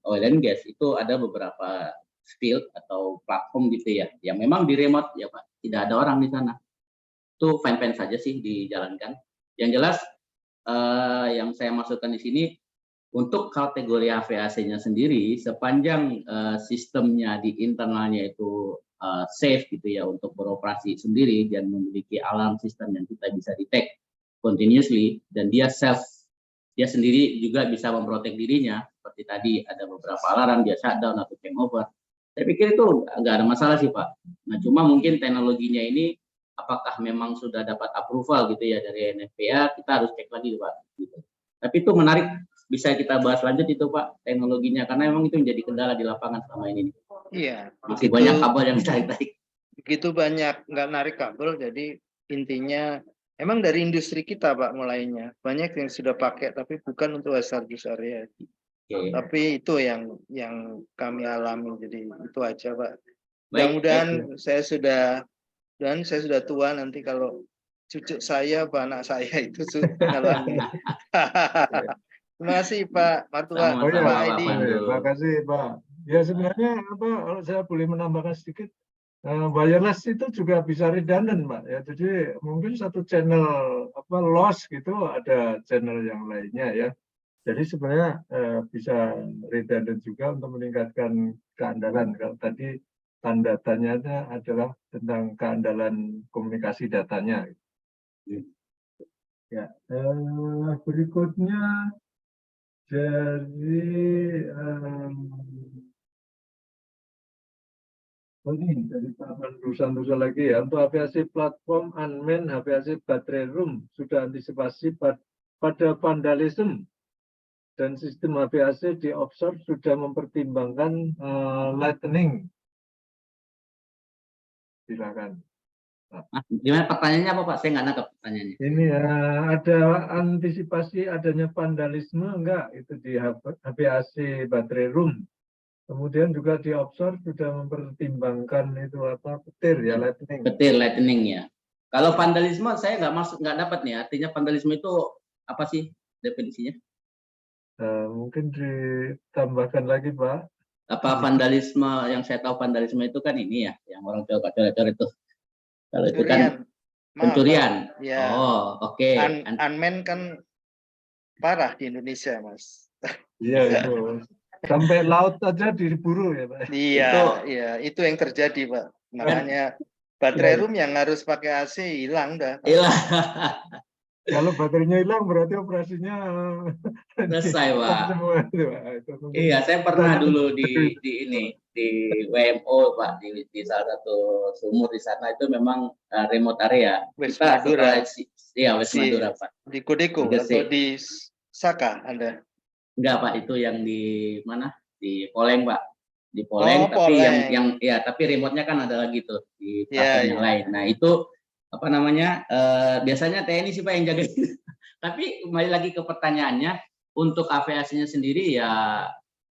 oil and gas itu ada beberapa field atau platform gitu ya, yang memang di remote ya Pak, tidak ada orang di sana. Itu fine-fine saja sih dijalankan. Yang jelas yang saya masukkan di sini untuk kategori HVAC-nya sendiri, sepanjang sistemnya di internalnya itu safe gitu ya untuk beroperasi sendiri dan memiliki alarm sistem yang kita bisa detect continuously dan dia sendiri juga bisa memprotek dirinya seperti tadi ada beberapa alarm dia shutdown atau changeover. Saya pikir itu nggak ada masalah sih Pak. Nah cuma mungkin teknologinya ini apakah memang sudah dapat approval gitu ya dari NFPA, kita harus cek lagi Pak. Gitu. Tapi itu menarik bisa kita bahas lanjut itu Pak teknologinya karena memang itu menjadi kendala di lapangan selama ini. Iya. Masih banyak kabel yang ditarik-tarik. Begitu banyak nggak narik kabel, jadi intinya emang dari industri kita Pak mulainya banyak yang sudah pakai tapi bukan untuk hazardous area. Oke. Tapi itu yang kami alami. Jadi itu aja, Pak. Baik, Mudah-mudahan saya sudah tua nanti kalau cucu saya, anak saya itu mengalami. Terima kasih Pak Martua, Oh ya, Sama-sama, Pak Pak Edi. Pandu. terima kasih Pak. Ya sebenarnya apa kalau saya boleh menambahkan sedikit, wireless itu juga bisa redundant Pak. Ya jadi mungkin satu channel apa loss gitu ada channel yang lainnya ya. Jadi sebenarnya bisa redundant juga untuk meningkatkan keandalan. Kalau tadi tanda tanyanya adalah tentang keandalan komunikasi datanya. Ya, berikutnya dari ini dari Pak Pandu Santoso lagi ya. Untuk HVAC platform unmanned HVAC baterai room sudah antisipasi pada vandalisme dan sistem HVAC di offshore sudah mempertimbangkan lightning. Silakan. Gimana pertanyaannya apa Pak? Saya nggak nangkep pertanyaannya. Ini ada antisipasi adanya vandalisme enggak itu di HVAC baterai room. Kemudian juga di offshore sudah mempertimbangkan itu apa petir ya lightning. Petir lightning ya. Kalau vandalisme saya nggak dapat nih. Artinya vandalisme itu apa sih definisinya? Mungkin ditambahkan lagi Pak. Apa vandalisme yang saya tahu vandalisme itu kan ini ya, yang orang coret-coret itu. Kalau itu kan pencurian. Ya. Oh, oke. Unmanned kan parah di Indonesia, Mas. Iya itu. Sampai laut aja diburu ya Pak. Iya, itu yang terjadi Pak. Makanya baterai room yang harus pakai AC hilang dah. Hilang. Kalau baterainya hilang berarti operasinya Selesai Pak. semua itu, Pak. Iya, saya pernah dulu di WMO Pak, di salah satu sumur di sana itu memang remote area. West Kita Madura. Iya, West Madura Pak. Di Kodeko atau di Saka Anda? Enggak Pak, itu yang di mana? Di Poleng Pak. Di Poleng, tapi Poleng. yang ya tapi remote-nya kan ada lagi tuh di platform yang lain. Nah, itu apa namanya? Biasanya TNI sih Pak yang jaga. Tapi kembali lagi ke pertanyaannya, untuk AVAC-nya sendiri ya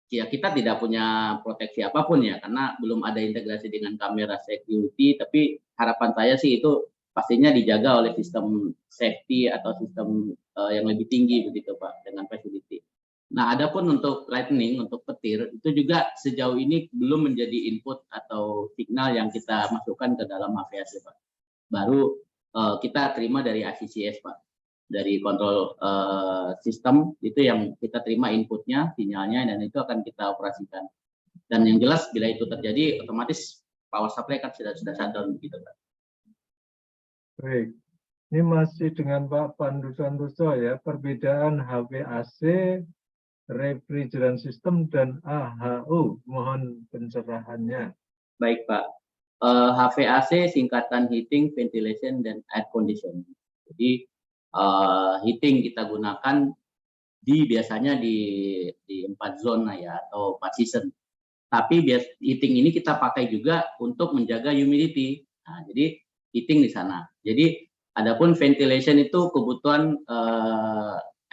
kita tidak punya proteksi apapun ya, karena belum ada integrasi dengan kamera security, tapi harapan saya sih itu pastinya dijaga oleh sistem safety atau sistem yang lebih tinggi begitu Pak, dengan facility. Nah, adapun untuk lightning, untuk petir, itu juga sejauh ini belum menjadi input atau signal yang kita masukkan ke dalam HVAC Pak. Baru kita terima dari ACCS Pak. Dari kontrol sistem itu yang kita terima inputnya, sinyalnya, dan itu akan kita operasikan. Dan yang jelas bila itu terjadi, otomatis power supply kan sudah shutdown begitu Pak. Baik, ini masih dengan Pak Pandu Santoso ya, perbedaan HVAC, refrigerant system dan AHU, mohon pencerahannya. Baik Pak, HVAC singkatan heating, ventilation, dan air conditioning. Jadi heating kita gunakan biasanya di 4 zona ya, atau 4 season. Tapi heating ini kita pakai juga untuk menjaga humidity. Nah, jadi heating di sana. Jadi adapun ventilation itu kebutuhan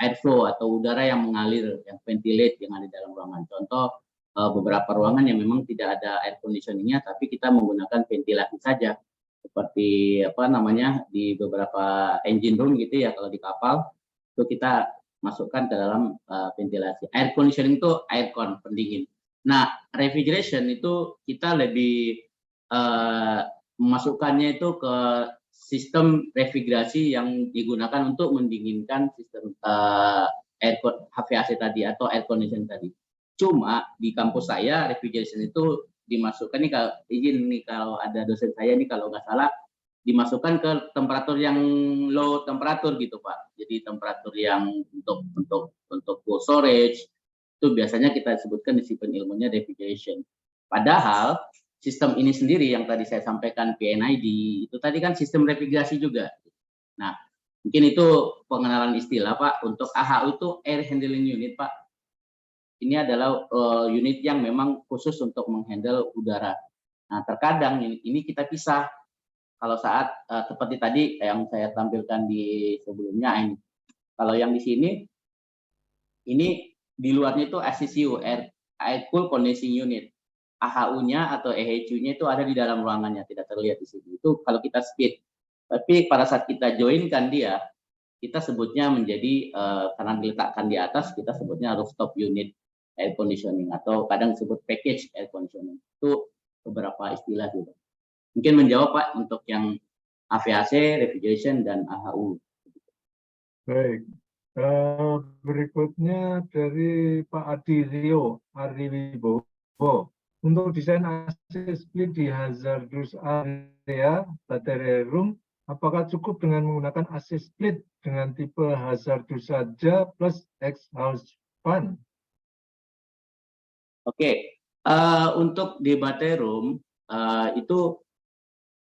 airflow atau udara yang mengalir, yang ventilate yang ada di dalam ruangan. Contoh beberapa ruangan yang memang tidak ada air conditioningnya, tapi kita menggunakan ventilasi saja. Seperti apa namanya di beberapa engine room gitu ya, kalau di kapal itu kita masukkan ke dalam ventilasi. Air conditioning itu aircon, pendingin. Nah, refrigeration itu kita lebih memasukkannya itu ke sistem refrigerasi yang digunakan untuk mendinginkan sistem HVAC tadi atau air conditioning tadi. Cuma di kampus saya refrigeration itu dimasukkan nih, kalau izin nih, kalau ada dosen saya nih kalau nggak salah dimasukkan ke temperatur yang low temperatur gitu Pak. Jadi temperatur yang untuk cold storage itu biasanya kita sebutkan disiplin ilmunya refrigeration. Padahal sistem ini sendiri yang tadi saya sampaikan PNID itu tadi kan sistem refrigerasi juga. Nah, mungkin itu pengenalan istilah Pak. Untuk AHU itu air handling unit Pak. Ini adalah unit yang memang khusus untuk menghandle udara. Nah, terkadang ini kita pisah. Kalau saat seperti tadi yang saya tampilkan di sebelumnya ini. Kalau yang di sini, ini di luarnya itu ACCU, Air Cool Conditioning Unit. AHU-nya atau EHU-nya itu ada di dalam ruangannya, tidak terlihat di sini. Itu kalau kita speed. Tapi pada saat kita join-kan dia, kita sebutnya menjadi, karena diletakkan di atas, kita sebutnya rooftop unit air conditioning, atau kadang disebut package air conditioning. Itu beberapa istilah gitu. Mungkin menjawab Pak untuk yang AVAC, refrigeration, dan AHU. Baik. Berikutnya dari Pak Adi Rio Ariwibowo. Untuk desain AC split di hazardous area battery room, apakah cukup dengan menggunakan AC split dengan tipe hazardous saja plus exhaust fan? Oke, untuk di battery room itu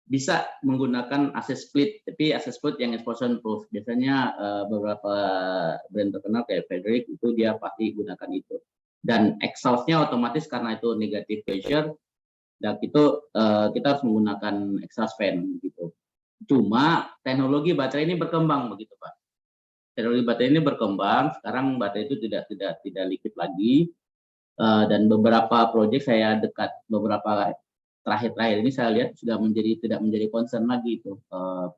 bisa menggunakan AC split, tapi AC split yang explosion proof. Biasanya beberapa brand terkenal kayak Frederick itu dia pasti gunakan itu. Dan exhaustnya otomatis karena itu negative pressure, dan itu kita harus menggunakan exhaust fan gitu. Cuma teknologi baterai ini berkembang begitu Pak. Teknologi baterai ini berkembang, sekarang baterai itu tidak liquid lagi. Dan beberapa proyek saya dekat beberapa terakhir ini saya lihat sudah tidak menjadi concern lagi itu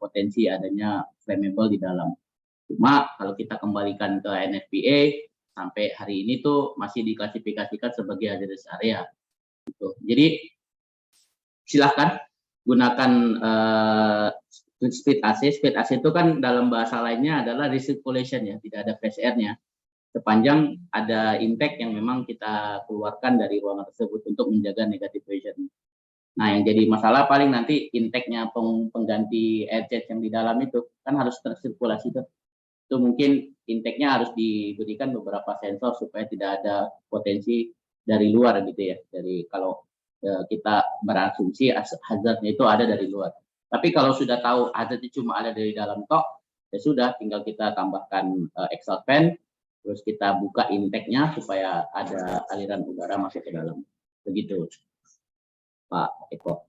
potensi adanya flammable di dalam. Cuma kalau kita kembalikan ke NFPA sampai hari ini tuh masih diklasifikasikan sebagai hazardous area. Gitu. Jadi silahkan gunakan speed AC. Speed AC itu kan dalam bahasa lainnya adalah recirculation ya, tidak ada fresh air-nya. Sepanjang ada intake yang memang kita keluarkan dari ruangan tersebut untuk menjaga negative pressure. Nah, yang jadi masalah paling nanti intake-nya pengganti air jet yang di dalam itu kan harus tersirkulasi tuh. Itu mungkin intake-nya harus diberikan beberapa sensor supaya tidak ada potensi dari luar gitu ya. Dari kalau kita berasumsi hazardnya itu ada dari luar. Tapi kalau sudah tahu hazardnya cuma ada dari dalam tok, ya sudah tinggal kita tambahkan exhaust fan, terus kita buka intake-nya supaya ada aliran udara masuk ke dalam. Begitu. Pak Eko.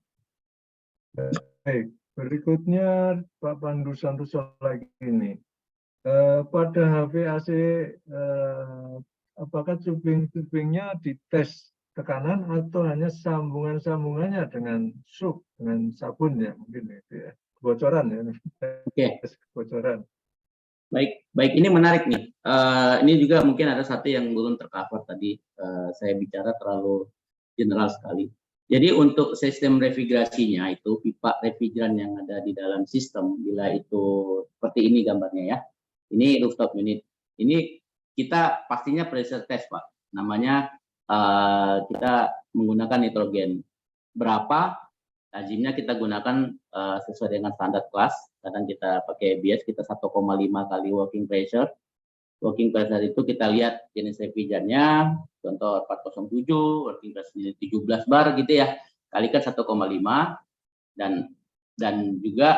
Baik, berikutnya Pak Pandu Santoso lagi ini. Pada HVAC, apakah tubing-tubingnya dites tekanan atau hanya sambungan-sambungannya dengan sup, dengan sabun ya mungkin itu ya. Kebocoran ya. Oke. Kebocoran. Baik, ini menarik nih. Ini juga mungkin ada satu yang belum tercover tadi. Saya bicara terlalu general sekali. Jadi untuk sistem refrigerasinya itu pipa refrigeran yang ada di dalam sistem, bila itu seperti ini gambarnya ya. Ini rooftop unit. Ini kita pastinya pressure test Pak. Namanya kita menggunakan nitrogen. Berapa? Lazimnya kita gunakan sesuai dengan standar kelas. Kadang kita pakai bias kita 1,5 kali working pressure. Working pressure itu kita lihat jenis refrigerannya, contoh 407, working pressure 17 bar gitu ya, kalikan 1,5 dan juga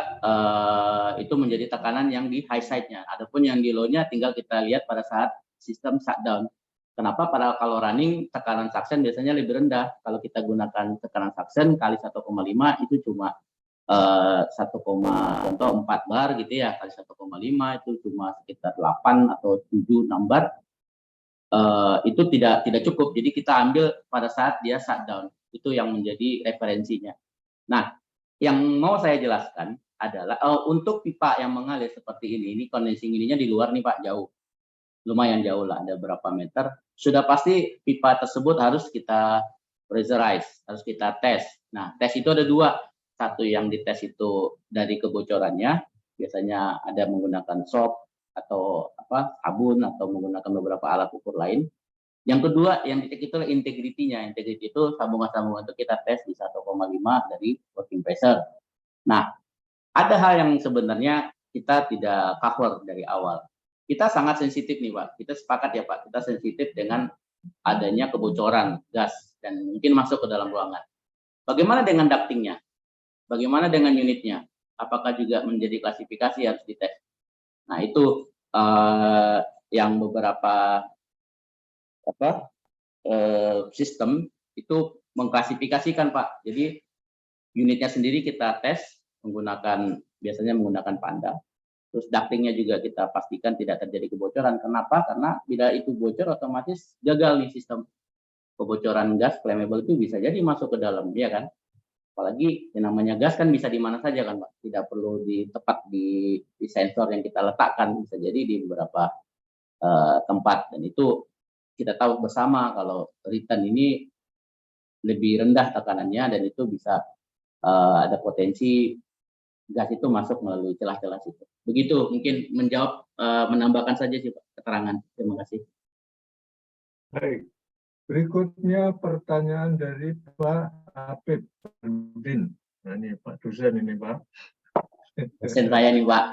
itu menjadi tekanan yang di high side-nya. Adapun yang di low-nya tinggal kita lihat pada saat sistem shutdown. Kenapa kalau running tekanan suction biasanya lebih rendah. Kalau kita gunakan tekanan suction kali 1,5 itu cuma 1,4 bar gitu ya, kali 1,5 itu cuma sekitar 8 atau 7 6 bar. Itu tidak cukup. Jadi kita ambil pada saat dia shutdown. Itu yang menjadi referensinya. Nah, yang mau saya jelaskan adalah untuk pipa yang mengalir seperti ini condensing ininya di luar nih Pak, jauh. Lumayan jauh lah, ada berapa meter. Sudah pasti pipa tersebut harus kita pressurize, harus kita tes. Nah, tes itu ada dua. Satu yang dites itu dari kebocorannya, biasanya ada menggunakan sop atau sabun atau menggunakan beberapa alat ukur lain. Yang kedua yang dicek itu integritinya. Integrity itu sambungan-sambungan itu kita tes di 1,5 dari working pressure. Nah, ada hal yang sebenarnya kita tidak cover dari awal. Kita sangat sensitif nih Pak. Kita sepakat ya Pak, kita sensitif dengan adanya kebocoran gas dan mungkin masuk ke dalam ruangan. Bagaimana dengan ductingnya? Bagaimana dengan unitnya? Apakah juga menjadi klasifikasi harus dites? Nah itu yang beberapa sistem itu mengklasifikasikan Pak. Jadi unitnya sendiri kita tes biasanya menggunakan Panda. Terus ductingnya juga kita pastikan tidak terjadi kebocoran. Kenapa? Karena bila itu bocor otomatis gagal nih sistem. Kebocoran gas flammable itu bisa jadi masuk ke dalam, ya kan? Apalagi yang namanya gas kan bisa di mana saja kan Pak, tidak perlu tepat di sensor yang kita letakkan, bisa jadi di beberapa tempat, dan itu kita tahu bersama kalau return ini lebih rendah tekanannya dan itu bisa ada potensi gas itu masuk melalui celah-celah situ. Begitu, mungkin menjawab, menambahkan saja sih Pak keterangan. Terima kasih. Baik. Berikutnya pertanyaan dari Pak Apip Nurdin. Nah, ini Pak dosen ini Pak. Dosen saya nih Pak.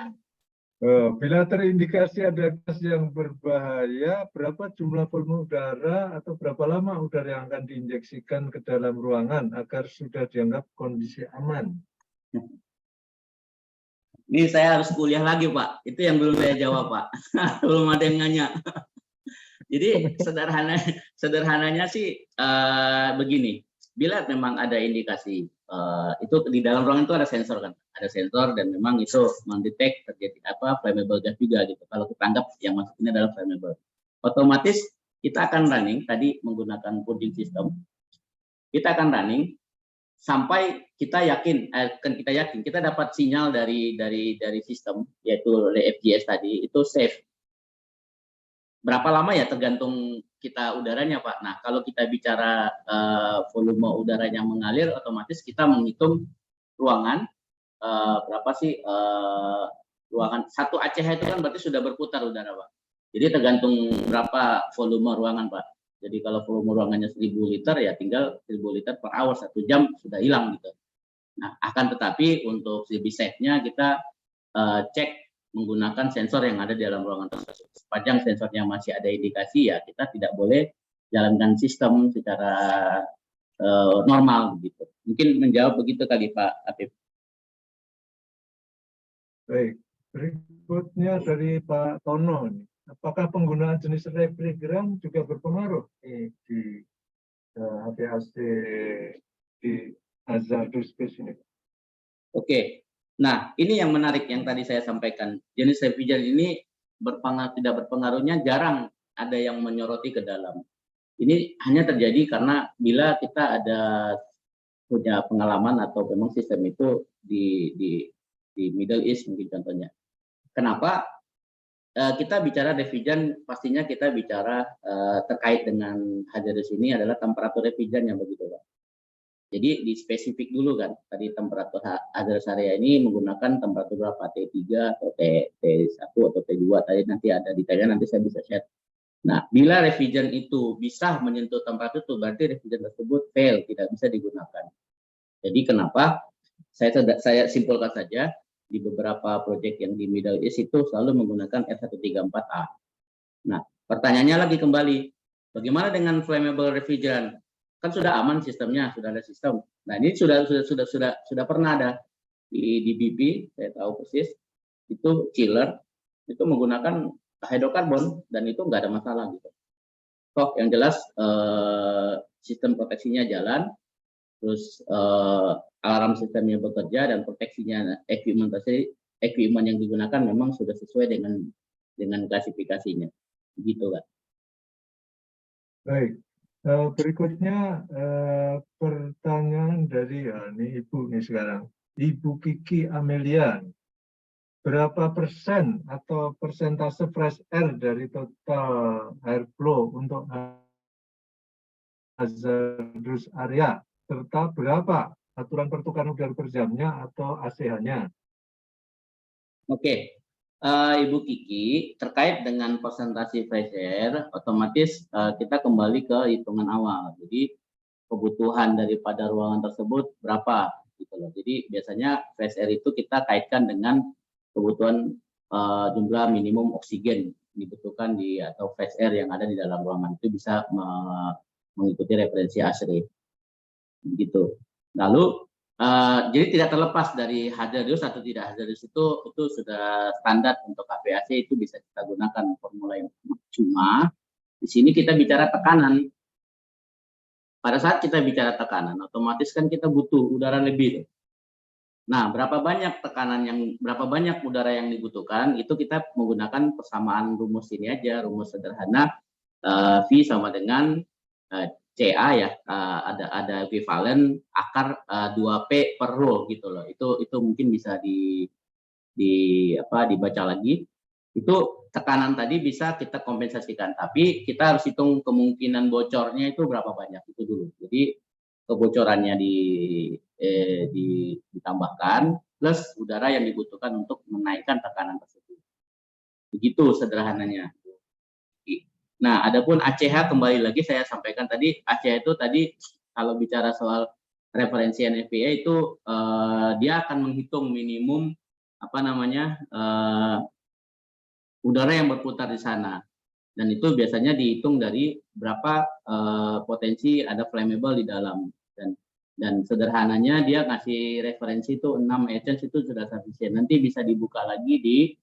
Bila terindikasi ada gas yang berbahaya, berapa jumlah volume udara atau berapa lama udara yang akan diinjeksikan ke dalam ruangan agar sudah dianggap kondisi aman? Ini saya harus kuliah lagi Pak. Itu yang belum saya jawab Pak. Belum ada yang nanya. Jadi sederhananya sih begini, bila memang ada indikasi itu di dalam ruangan itu ada sensor kan, ada sensor dan memang itu mendetek terjadi flammable gas juga gitu. Kalau kita anggap yang masuk ini adalah flammable, otomatis kita akan running tadi menggunakan purging system. Kita akan running sampai kita yakin, kita dapat sinyal dari sistem yaitu oleh FGS tadi itu safe. Berapa lama ya tergantung kita udaranya Pak. Nah kalau kita bicara volume udaranya mengalir, otomatis kita menghitung ruangan berapa sih ruangan satu ACH itu kan berarti sudah berputar udara Pak. Jadi tergantung berapa volume ruangan Pak. Jadi kalau volume ruangannya 1000 liter ya tinggal 1000 liter per hour, 1 jam sudah hilang gitu. Nah akan tetapi untuk lebih safe-nya kita cek menggunakan sensor yang ada di dalam ruangan tersebut. Sepanjang sensornya masih ada indikasi ya kita tidak boleh jalankan sistem secara normal begitu. Mungkin menjawab begitu kali Pak Apip. Baik, berikutnya dari Pak Tono. Apakah penggunaan jenis refrigeran juga berpengaruh di HVAC di hazardous space ini? Oke. Nah, ini yang menarik yang tadi saya sampaikan. Jenis refrigeran ini tidak berpengaruhnya jarang ada yang menyoroti ke dalam. Ini hanya terjadi karena bila kita punya pengalaman atau memang sistem itu di Middle East mungkin contohnya. Kenapa? Kita bicara refrigeran, pastinya kita bicara terkait dengan hazardous ini adalah temperatur refrigeran yang begitu Pak. Jadi di spesifik dulu kan, tadi temperatur hazardous area ini menggunakan temperatur berapa, T3 atau T1 atau T2, tadi nanti ada detailnya, nanti saya bisa share. Nah, bila refrigeran itu bisa menyentuh temperatur itu, berarti refrigeran tersebut fail, tidak bisa digunakan. Jadi kenapa? Saya simpulkan saja, di beberapa proyek yang di Middle East itu selalu menggunakan R134A. Nah, pertanyaannya lagi kembali, bagaimana dengan flammable refrigerant? Kan sudah aman sistemnya, sudah ada sistem. Nah ini sudah pernah ada di BP, saya tahu persis, itu chiller itu menggunakan hidrokarbon dan itu nggak ada masalah gitu. Toh yang jelas sistem proteksinya jalan, terus alarm sistemnya bekerja dan proteksinya equipment yang digunakan memang sudah sesuai dengan klasifikasinya, begitu kan? Baik. Berikutnya pertanyaan dari ini Ibu nih sekarang, Ibu Kiki Amelia. Berapa persen atau persentase fresh air dari total airflow untuk hazardous area, serta berapa aturan pertukaran udara per jamnya atau ACH-nya? Oke. Ibu Kiki, terkait dengan persentase fresh air, otomatis kita kembali ke hitungan awal. Jadi kebutuhan daripada ruangan tersebut berapa, gitu loh. Jadi biasanya fresh air itu kita kaitkan dengan kebutuhan jumlah minimum oksigen dibutuhkan atau fresh air yang ada di dalam ruangan, itu bisa mengikuti referensi ASHRAE, begitu. Lalu jadi tidak terlepas dari hazardous atau tidak hazardous itu sudah standar untuk HVAC, itu bisa kita gunakan formula yang cuma di sini kita bicara tekanan. Pada saat kita bicara tekanan, otomatis kan kita butuh udara lebih. Nah, berapa banyak udara yang dibutuhkan, itu kita menggunakan persamaan rumus ini aja, rumus sederhana V sama dengan CA ya, ada ekuivalen akar 2P per rho gitu loh. Itu mungkin bisa dibaca lagi. Itu tekanan tadi bisa kita kompensasikan, tapi kita harus hitung kemungkinan bocornya itu berapa banyak itu dulu. Jadi kebocorannya ditambahkan plus udara yang dibutuhkan untuk menaikkan tekanan tersebut. Begitu sederhananya. Nah, adapun ACH kembali lagi saya sampaikan tadi, ACH itu tadi kalau bicara soal referensi NFPA itu dia akan menghitung minimum udara yang berputar di sana. Dan itu biasanya dihitung dari berapa potensi ada flammable di dalam. Dan sederhananya dia ngasih referensi itu 6 agents itu sudah sufficient. Nanti bisa dibuka lagi di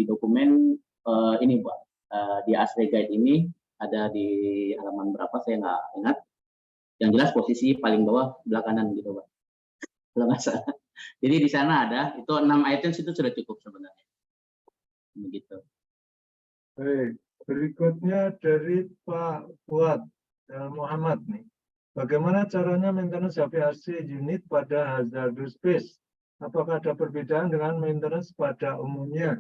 dokumen ini Pak. Di ASRE Guide ini ada di halaman berapa saya nggak ingat. Yang jelas posisi paling bawah belah kanan gitu Pak. Kalau nggak salah. Jadi di sana ada itu 6 items itu sudah cukup sebenarnya. Begitu. Baik, berikutnya dari Pak Fuad Muhammad nih. Bagaimana caranya maintenance HVAC unit pada hazardous space? Apakah ada perbedaan dengan maintenance pada umumnya?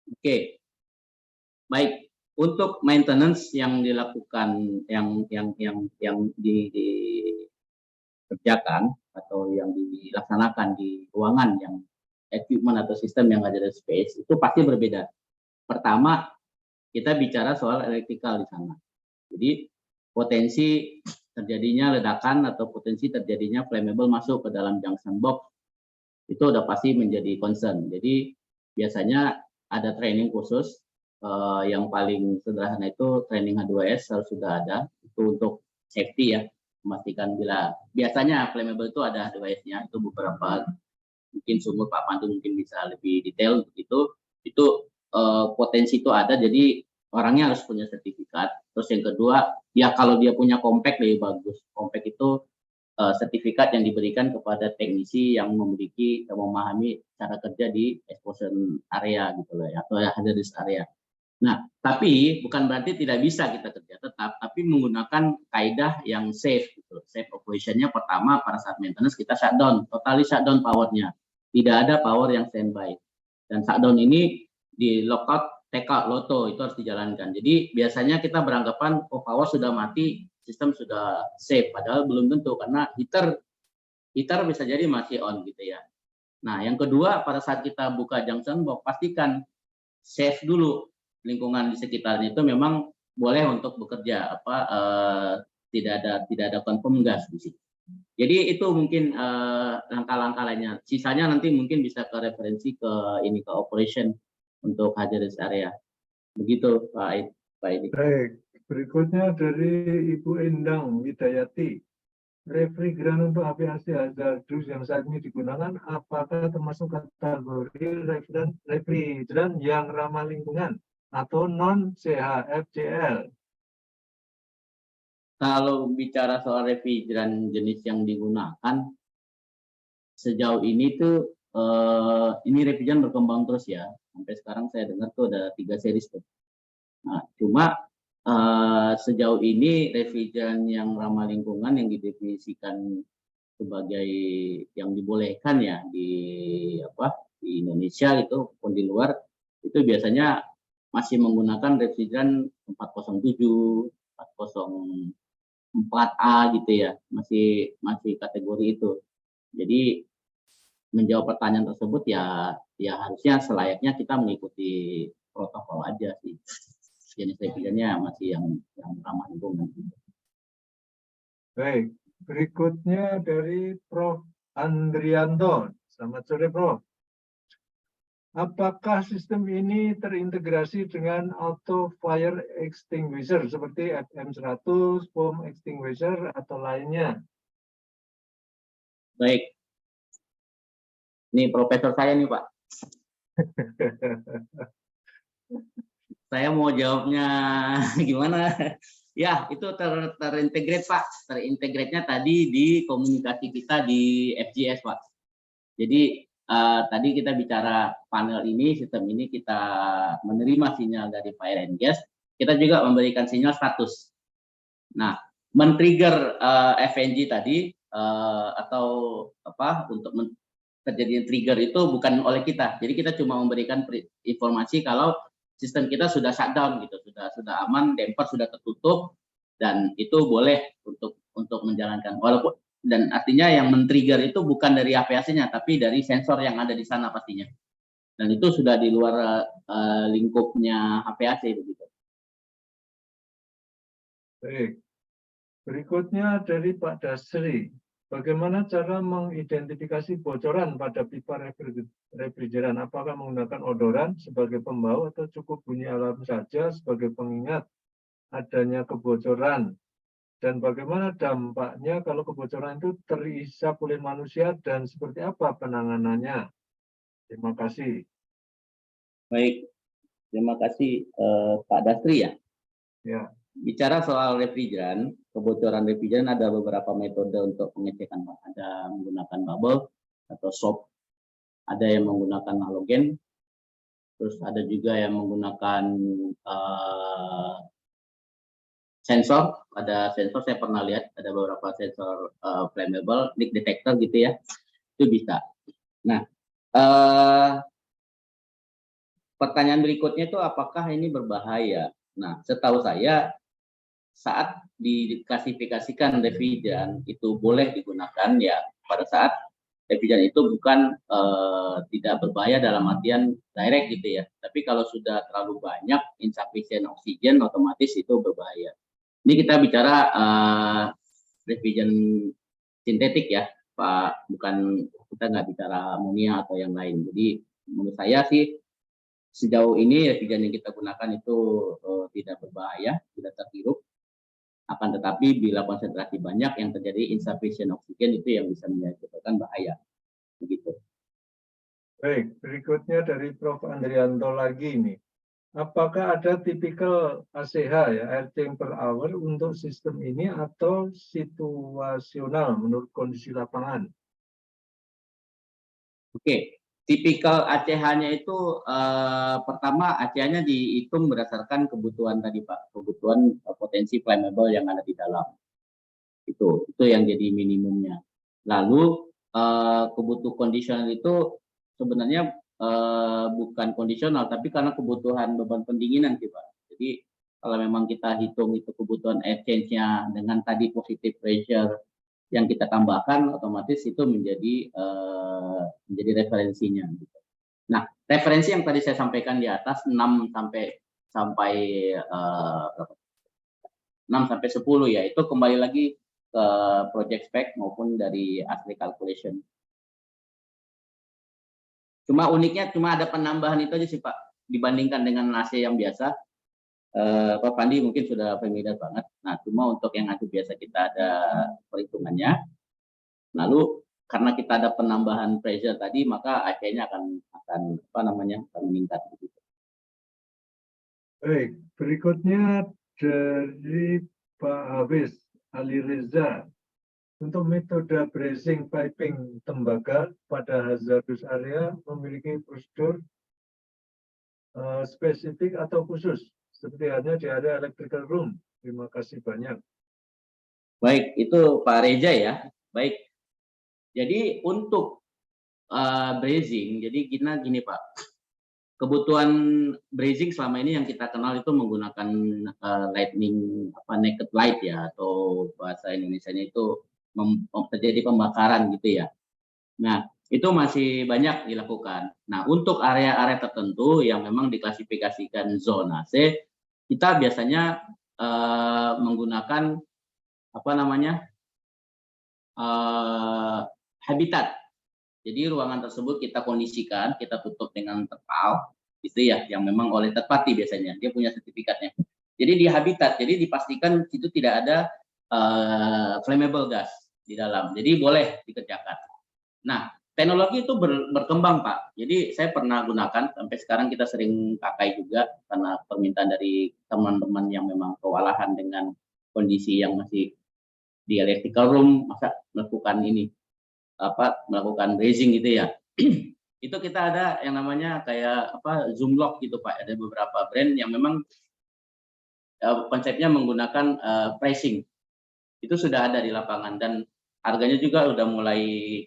Oke. Baik, untuk maintenance yang dilakukan yang dikerjakan atau yang dilaksanakan di ruangan yang equipment atau sistem yang ada di space itu pasti berbeda. Pertama, kita bicara soal electrical di sana. Jadi potensi terjadinya ledakan atau potensi terjadinya flammable masuk ke dalam junction box itu udah pasti menjadi concern. Jadi biasanya ada training khusus yang paling sederhana itu training H2S harus sudah ada itu untuk safety ya, memastikan bila biasanya flammable itu ada H2S-nya itu beberapa mungkin sumur Pak Pandu mungkin bisa lebih detail begitu itu potensi itu ada jadi orangnya harus punya sertifikat. Terus yang kedua ya kalau dia punya compact lebih bagus. Compact itu sertifikat yang diberikan kepada teknisi yang memahami cara kerja di exposure area gitu loh ya, atau hazardous area. Nah, tapi bukan berarti tidak bisa kita kerja tetap, tapi menggunakan kaidah yang safe gitu. Safe operation-nya pertama pada saat maintenance kita shutdown, totally shutdown powernya. Tidak ada power yang standby. Dan shutdown ini di lockout, take out, loto itu harus dijalankan. Jadi biasanya kita beranggapan oh power sudah mati, sistem sudah safe, padahal belum tentu karena heater bisa jadi masih on gitu ya. Nah, yang kedua pada saat kita buka junction box pastikan safe dulu. Lingkungan di sekitarnya itu memang boleh untuk bekerja tidak ada confirm gas di situ. Jadi itu mungkin langkah-langkah lainnya. Sisanya nanti mungkin bisa ke referensi ke operation untuk hazardous area. Begitu Pak Edi. Baik, berikutnya dari Ibu Endang Widayati. Refrigeran untuk HVAC hazardous yang saat ini digunakan apakah termasuk kategori refrigeran yang ramah lingkungan atau non CHFCL? Kalau bicara soal refrigeran jenis yang digunakan sejauh ini tuh ini refrigeran berkembang terus ya. Sampai sekarang saya dengar tuh ada 3 series tuh. Nah, cuma sejauh ini refrigeran yang ramah lingkungan yang didefinisikan sebagai yang dibolehkan ya di Indonesia itu pun di luar itu biasanya masih menggunakan refrigeran 407, 404A gitu ya, masih kategori itu. Jadi menjawab pertanyaan tersebut ya harusnya selayaknya kita mengikuti protokol aja sih. Jenis refrigerannya masih yang ramah lingkungan. Baik, berikutnya dari Prof. Andrianto. Selamat sore, Prof. Apakah sistem ini terintegrasi dengan auto fire extinguisher seperti FM100, foam extinguisher, atau lainnya? Baik. Ini profesor saya nih Pak. Saya mau jawabnya gimana? Ya, itu terintegrate Pak. Terintegrate-nya tadi di komunikasi kita di FGS Pak. Jadi tadi kita bicara panel ini, sistem ini kita menerima sinyal dari fire and gas, kita juga memberikan sinyal status. Nah, men-trigger FNG tadi atau apa untuk terjadinya trigger itu bukan oleh kita. Jadi kita cuma memberikan informasi kalau sistem kita sudah shutdown gitu, sudah aman, damper sudah tertutup dan itu boleh untuk menjalankan. Walaupun dan artinya yang men-trigger itu bukan dari APAC-nya tapi dari sensor yang ada di sana pastinya. Dan itu sudah di luar lingkupnya APAC begitu. Baik. Berikutnya dari Pak Dasri. Bagaimana cara mengidentifikasi bocoran pada pipa refrigeran? Apakah menggunakan odoran sebagai pembau atau cukup bunyi alarm saja sebagai pengingat adanya kebocoran? Dan bagaimana dampaknya kalau kebocoran itu terhisap oleh manusia dan seperti apa penanganannya? Terima kasih. Baik, terima kasih Pak Dasri ya. Ya. Bicara soal refrigeran, kebocoran refrigeran ada beberapa metode untuk pengecekan. Ada menggunakan bubble atau soap, ada yang menggunakan halogen, terus ada juga yang menggunakan sensor. Ada sensor saya pernah lihat, ada beberapa sensor flammable, leak detector gitu ya, itu bisa. Nah, pertanyaan berikutnya itu apakah ini berbahaya? Nah, setahu saya saat diklasifikasikan refrigeran itu boleh digunakan ya pada saat refrigeran itu bukan tidak berbahaya dalam artian direct gitu ya. Tapi kalau sudah terlalu banyak insufficient oksigen otomatis itu berbahaya. Ini kita bicara refrigeran sintetik ya, Pak. Bukan, kita nggak bicara amonia atau yang lain. Jadi menurut saya sih sejauh ini refrigeran yang kita gunakan itu tidak berbahaya, tidak terhirup. Akan tetapi bila konsentrasi banyak yang terjadi insufficient oksigen itu yang bisa menyebabkan bahaya. Begitu. Baik, berikutnya dari Prof. Andrianto lagi ini. Apakah ada tipikal ACH ya, air change per hour untuk sistem ini atau situasional menurut kondisi lapangan? Oke, tipikal ACH-nya itu pertama ACH-nya dihitung berdasarkan kebutuhan tadi Pak, kebutuhan potensi flammable yang ada di dalam. Itu yang jadi minimumnya. Lalu kebutuhan kondisional itu sebenarnya bukan kondisional, tapi karena kebutuhan beban pendinginan sih Pak. Jadi kalau memang kita hitung itu kebutuhan air change-nya dengan tadi positive pressure yang kita tambahkan, otomatis itu menjadi referensinya. Nah, referensi yang tadi saya sampaikan di atas 6 sampai 10 ya, itu kembali lagi ke project spec maupun dari asli calculation. Cuma uniknya cuma ada penambahan itu aja sih Pak, dibandingkan dengan AC yang biasa. Pak Pandi mungkin sudah familiar banget. Nah, cuma untuk yang AC biasa kita ada perhitungannya. Lalu karena kita ada penambahan pressure tadi, maka AC-nya akan meningkat. Baik, berikutnya dari Pak Hafiz Ali Reza. Untuk metode brazing piping tembaga pada hazardous area memiliki prosedur spesifik atau khusus, seperti halnya di area electrical room. Terima kasih banyak. Baik, itu Pak Reza ya. Baik, jadi untuk brazing, jadi gini Pak, kebutuhan brazing selama ini yang kita kenal itu menggunakan lightning naked light ya, atau bahasa Indonesianya itu terjadi pembakaran gitu ya. Nah, itu masih banyak dilakukan. Nah, untuk area-area tertentu yang memang diklasifikasikan zona C, kita biasanya menggunakan habitat. Jadi ruangan tersebut kita kondisikan, kita tutup dengan terpal, gitu ya, yang memang oleh third party biasanya, dia punya sertifikatnya. Jadi di habitat, jadi dipastikan itu tidak ada flammable gas di dalam, jadi boleh dikerjakan. Nah, teknologi itu berkembang Pak. Jadi saya pernah gunakan, sampai sekarang kita sering pakai juga karena permintaan dari teman-teman yang memang kewalahan dengan kondisi yang masih di electrical room, masa melakukan ini melakukan raising gitu ya. Itu kita ada yang namanya kayak zoom lock gitu Pak. Ada beberapa brand yang memang konsepnya menggunakan pricing. Itu sudah ada di lapangan dan harganya juga sudah mulai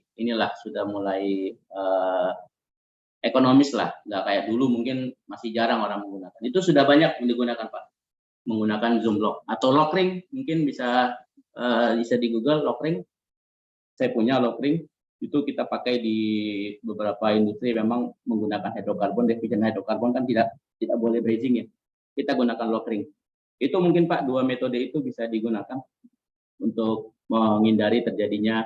ekonomis lah, nggak kayak dulu mungkin masih jarang orang menggunakan. Itu sudah banyak digunakan Pak, menggunakan zoom lock atau lock ring, mungkin bisa di Google lock ring. Saya punya lock ring, itu kita pakai di beberapa industri memang menggunakan hidrokarbon, deficient hidrokarbon kan tidak boleh brazing ya. Kita gunakan lock ring. Itu mungkin Pak, dua metode itu bisa digunakan untuk menghindari terjadinya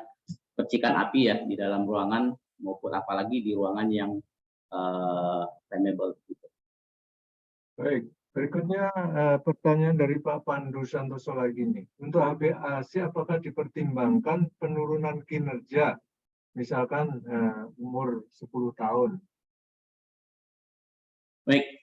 percikan api ya di dalam ruangan maupun apalagi di ruangan yang flammable. Gitu. Baik, berikutnya pertanyaan dari Pak Pandu Santoso lagi nih. Untuk HBAC apakah dipertimbangkan penurunan kinerja, misalkan umur 10 tahun? Baik,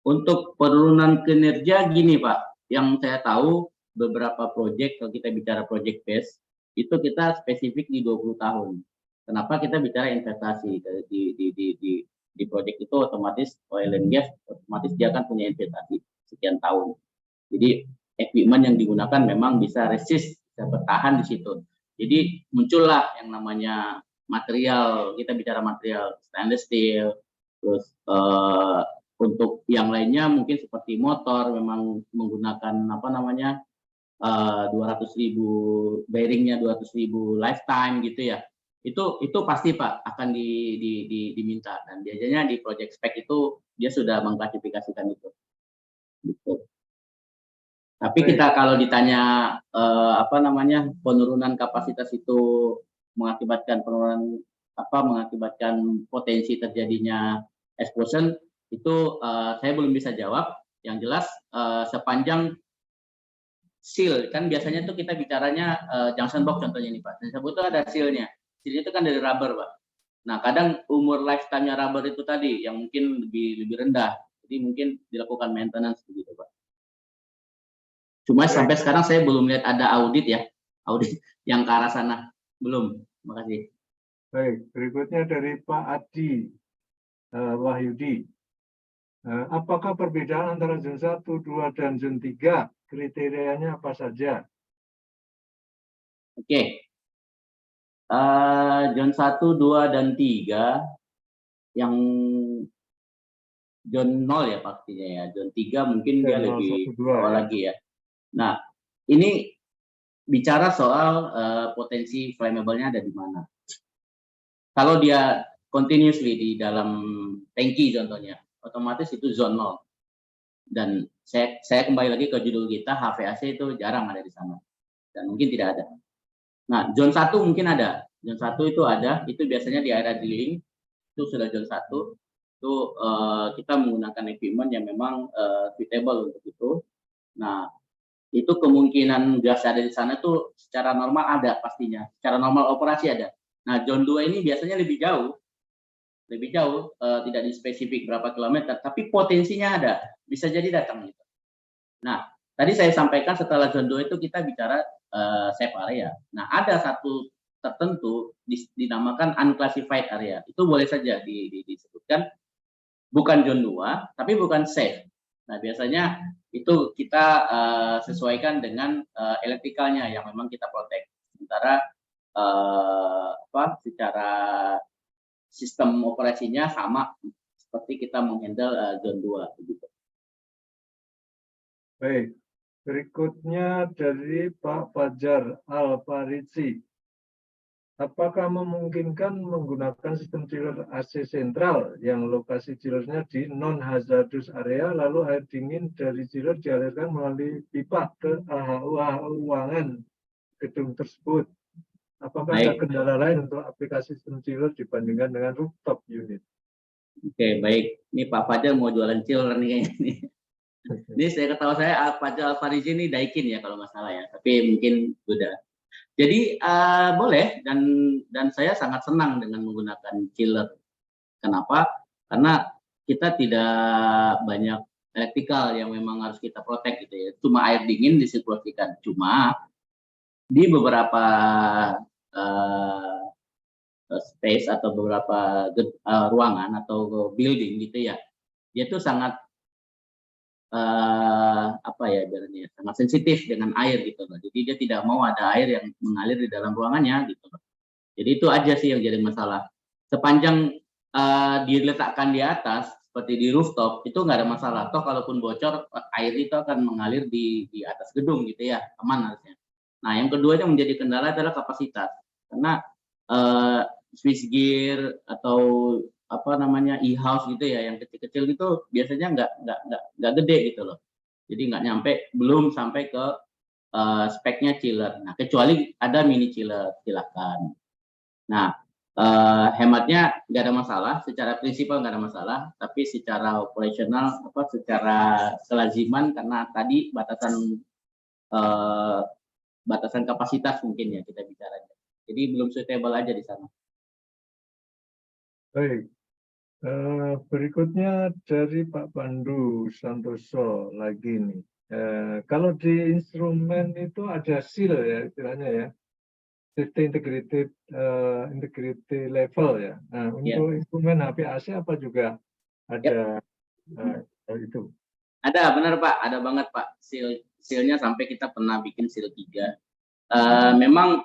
untuk penurunan kinerja gini Pak, yang saya tahu beberapa proyek, kalau kita bicara project base, itu kita spesifik di 20 tahun. Kenapa kita bicara investasi di proyek itu otomatis oil and gas, otomatis dia akan punya investasi sekian tahun. Jadi equipment yang digunakan memang bisa resist, bisa bertahan di situ. Jadi muncullah yang namanya material, kita bicara material stainless steel, terus untuk yang lainnya mungkin seperti motor memang menggunakan 200.000 bearingnya, 200.000 lifetime gitu ya. Itu pasti Pak akan diminta, dan biasanya di project spec itu dia sudah mengklasifikasikan itu. Gitu. Tapi kita kalau ditanya penurunan kapasitas itu mengakibatkan mengakibatkan potensi terjadinya explosion, itu saya belum bisa jawab. Yang jelas sepanjang seal, kan biasanya tuh kita bicaranya junction box contohnya nih Pak. Dan sebut itu ada sealnya. Seal itu kan dari rubber Pak. Nah kadang umur lifetime-nya rubber itu tadi yang mungkin lebih rendah. Jadi mungkin dilakukan maintenance begitu Pak. Cuma sampai sekarang saya belum lihat ada audit yang ke arah sana. Belum. Terima kasih. Baik, berikutnya dari Pak Adi Wahyudi. Apakah perbedaan antara zone 1, 2, dan zone 3? Kriterianya apa saja? Oke. Zone 1, 2, dan 3 yang zone 0 ya pastinya ya. Zone 3 mungkin dia lebih bawah lagi ya. Nah, ini bicara soal potensi flammable-nya ada di mana. Kalau dia continuously di dalam tangki contohnya, otomatis itu zone 0. Dan saya kembali lagi ke judul kita, HVAC itu jarang ada di sana. Dan mungkin tidak ada. Nah, zone 1 mungkin ada. Zone 1 itu ada, itu biasanya di area drilling, itu sudah zone 1. Itu kita menggunakan equipment yang memang suitable untuk itu. Nah, itu kemungkinan gas ada di sana tuh secara normal ada pastinya. Secara normal operasi ada. Nah, zone 2 ini biasanya lebih jauh, tidak di spesifik berapa kilometer, tapi potensinya ada, bisa jadi datang gitu. Nah, tadi saya sampaikan setelah zone 2 itu kita bicara safe area. Nah, ada satu tertentu dinamakan unclassified area. Itu boleh saja disebutkan bukan zone 2, tapi bukan safe. Nah, biasanya itu kita sesuaikan dengan elektrikalnya yang memang kita protect. Sementara secara sistem operasinya sama seperti kita menghandle zone 2 begitu. Baik, berikutnya dari Pak Fajar Al-Farizi. Apakah memungkinkan menggunakan sistem chiller AC sentral yang lokasi chillernya di non-hazardous area, lalu air dingin dari chiller dialirkan melalui pipa ke ruangan gedung tersebut? Apakah ada kendala lain untuk aplikasi sistem chiller dibandingkan dengan rooftop unit? Oke, baik. Ini Pak Fajar mau jualan chiller nih kayaknya nih. Ini saya ketahui saya Fajar Al-Farizi ini Daikin ya kalau nggak salah ya, tapi mungkin udah. Jadi boleh dan saya sangat senang dengan menggunakan chiller. Kenapa? Karena kita tidak banyak elektrikal yang memang harus kita protek gitu ya. Cuma air dingin disirkulasikan. Cuma di beberapa space atau beberapa ruangan atau building gitu ya, dia tuh sangat apa ya ibaratnya, sangat sensitif dengan air gitu loh. Jadi dia tidak mau ada air yang mengalir di dalam ruangannya gitu loh. Jadi itu aja sih yang jadi masalah. Sepanjang diletakkan di atas seperti di rooftop itu nggak ada masalah. Toh kalaupun bocor air itu akan mengalir di atas gedung gitu ya, aman harusnya. Nah yang kedua yang menjadi kendala adalah kapasitas, karena switchgear atau apa namanya e-house gitu ya yang kecil-kecil itu biasanya nggak gede gitu loh. Jadi nggak nyampe, belum sampai ke speknya chiller. Nah kecuali ada mini chiller silakan. Nah hematnya nggak ada masalah, secara prinsipal nggak ada masalah, tapi secara operasional secara kelaziman karena tadi batasan kapasitas mungkin ya kita bicara. Jadi belum suitable aja di sana. Baik. Berikutnya dari Pak Pandu Santoso lagi nih. Kalau di instrumen itu ada seal ya istilahnya ya, safety integrity level ya. Nah untuk instrumen HVAC apa juga ada itu? Ada, benar Pak, ada banget Pak. Sealnya sampai kita pernah bikin seal 3. Memang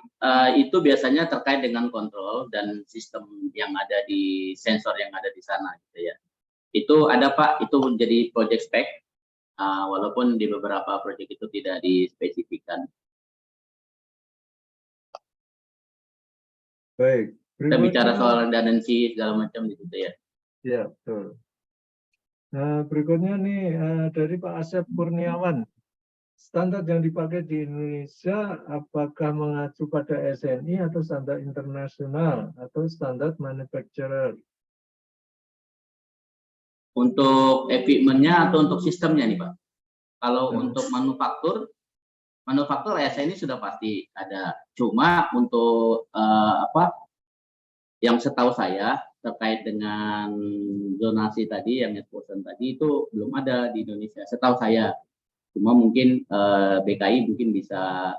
itu biasanya terkait dengan kontrol dan sistem yang ada di sensor yang ada di sana gitu ya. Itu ada Pak, itu menjadi project spec, walaupun di beberapa project itu tidak dispesifikan. Baik. Kita bicara soal redundancy segala macam di situ ya. Ya betul. Nah, berikutnya nih dari Pak Asep Kurniawan. Standar yang dipakai di Indonesia apakah mengacu pada SNI atau standar internasional atau standar manufacturer? Untuk equipment-nya atau untuk sistemnya nih Pak? Kalau untuk manufaktur SNI sudah pasti ada. Cuma untuk yang setahu saya terkait dengan zonasi tadi, yang exposure tadi itu belum ada di Indonesia. Setahu saya. Cuma mungkin BKI mungkin bisa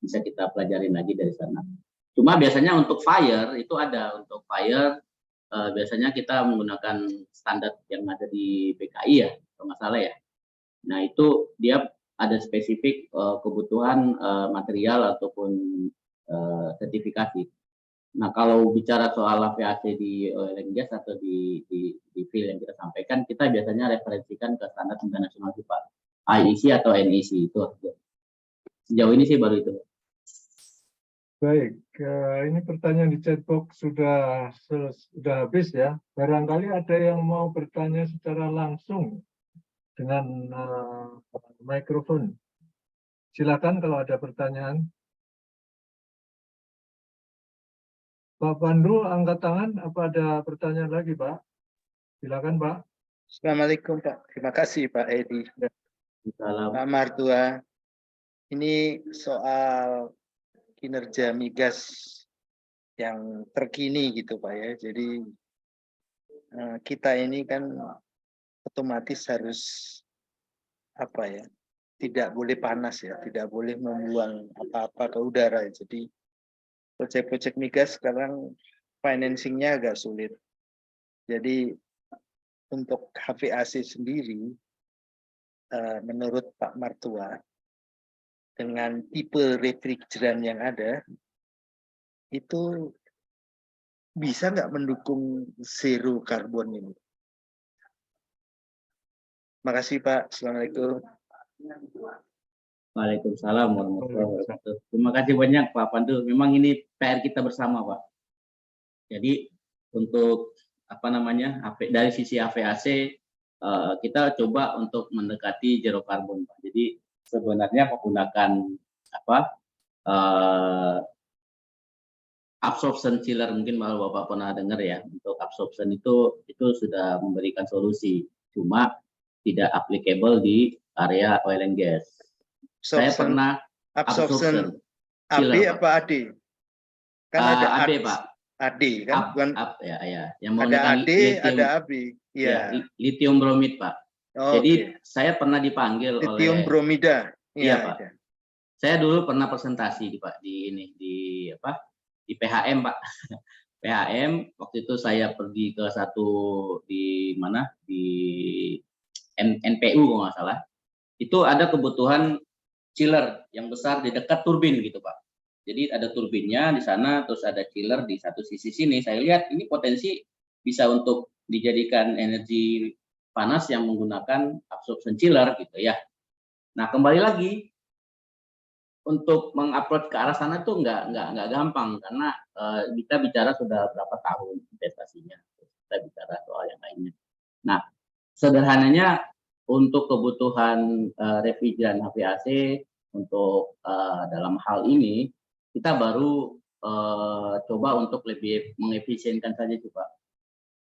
kita pelajarin lagi dari sana. Cuma biasanya untuk fire itu ada, untuk fire biasanya kita menggunakan standar yang ada di BKI ya, kalau nggak salah ya. Nah itu dia ada spesifik kebutuhan material ataupun sertifikasi. Nah kalau bicara soal HVAC di oil and gas atau di field yang kita sampaikan, kita biasanya referensikan ke standar internasional sih Pak, IEC atau NEC itu. Sejauh ini sih baru itu. Baik, ini pertanyaan di chatbox sudah habis ya. Barangkali ada yang mau bertanya secara langsung dengan mikrofon. Silakan kalau ada pertanyaan. Pak Pandu angkat tangan, apa ada pertanyaan lagi Pak? Silakan Pak. Assalamualaikum Pak. Terima kasih Pak Edi. Salam. Pak Martua, ini soal kinerja migas yang terkini gitu Pak ya. Jadi kita ini kan otomatis harus tidak boleh panas ya, tidak boleh membuang apa-apa ke udara. Jadi proyek-proyek migas sekarang financingnya agak sulit. Jadi untuk HVAC sendiri, menurut Pak Martua, dengan tipe refrigeran yang ada, itu bisa nggak mendukung zero karbon ini? Makasih Pak. Assalamualaikum. Waalaikumsalam warahmatullahi wabarakatuh. Terima kasih banyak Pak Pandu. Memang ini PR kita bersama Pak. Jadi untuk dari sisi HVAC kita coba untuk mendekati zero karbon Pak. Jadi sebenarnya menggunakan absorption chiller, mungkin kalau Bapak pernah dengar ya. Untuk absorption itu sudah memberikan solusi. Cuma tidak applicable di area oil and gas. Saya pernah absorption AB apa AD? Kan ada AD Pak. AD kan? Ya. Yang ada AD, ada AB. Ya, lithium bromid Pak. Jadi saya pernah dipanggil Lithium oleh bromida. Iya, Pak. Saya dulu pernah presentasi Pak di ini di PHM, Pak. PHM waktu itu saya pergi ke satu di mana di NPU kalau nggak salah. Itu ada kebutuhan chiller yang besar di dekat turbin gitu, Pak. Jadi ada turbinnya di sana, terus ada chiller di satu sisi sini. Saya lihat ini potensi bisa untuk dijadikan energi panas yang menggunakan absorption chiller gitu ya. Nah, kembali lagi untuk mengupload ke arah sana tuh nggak gampang karena kita bicara sudah berapa tahun investasinya. Kita bicara soal yang lainnya. Nah, sederhananya untuk kebutuhan refrigeran HVAC untuk dalam hal ini kita baru coba untuk lebih mengefisienkan saja sih Pak.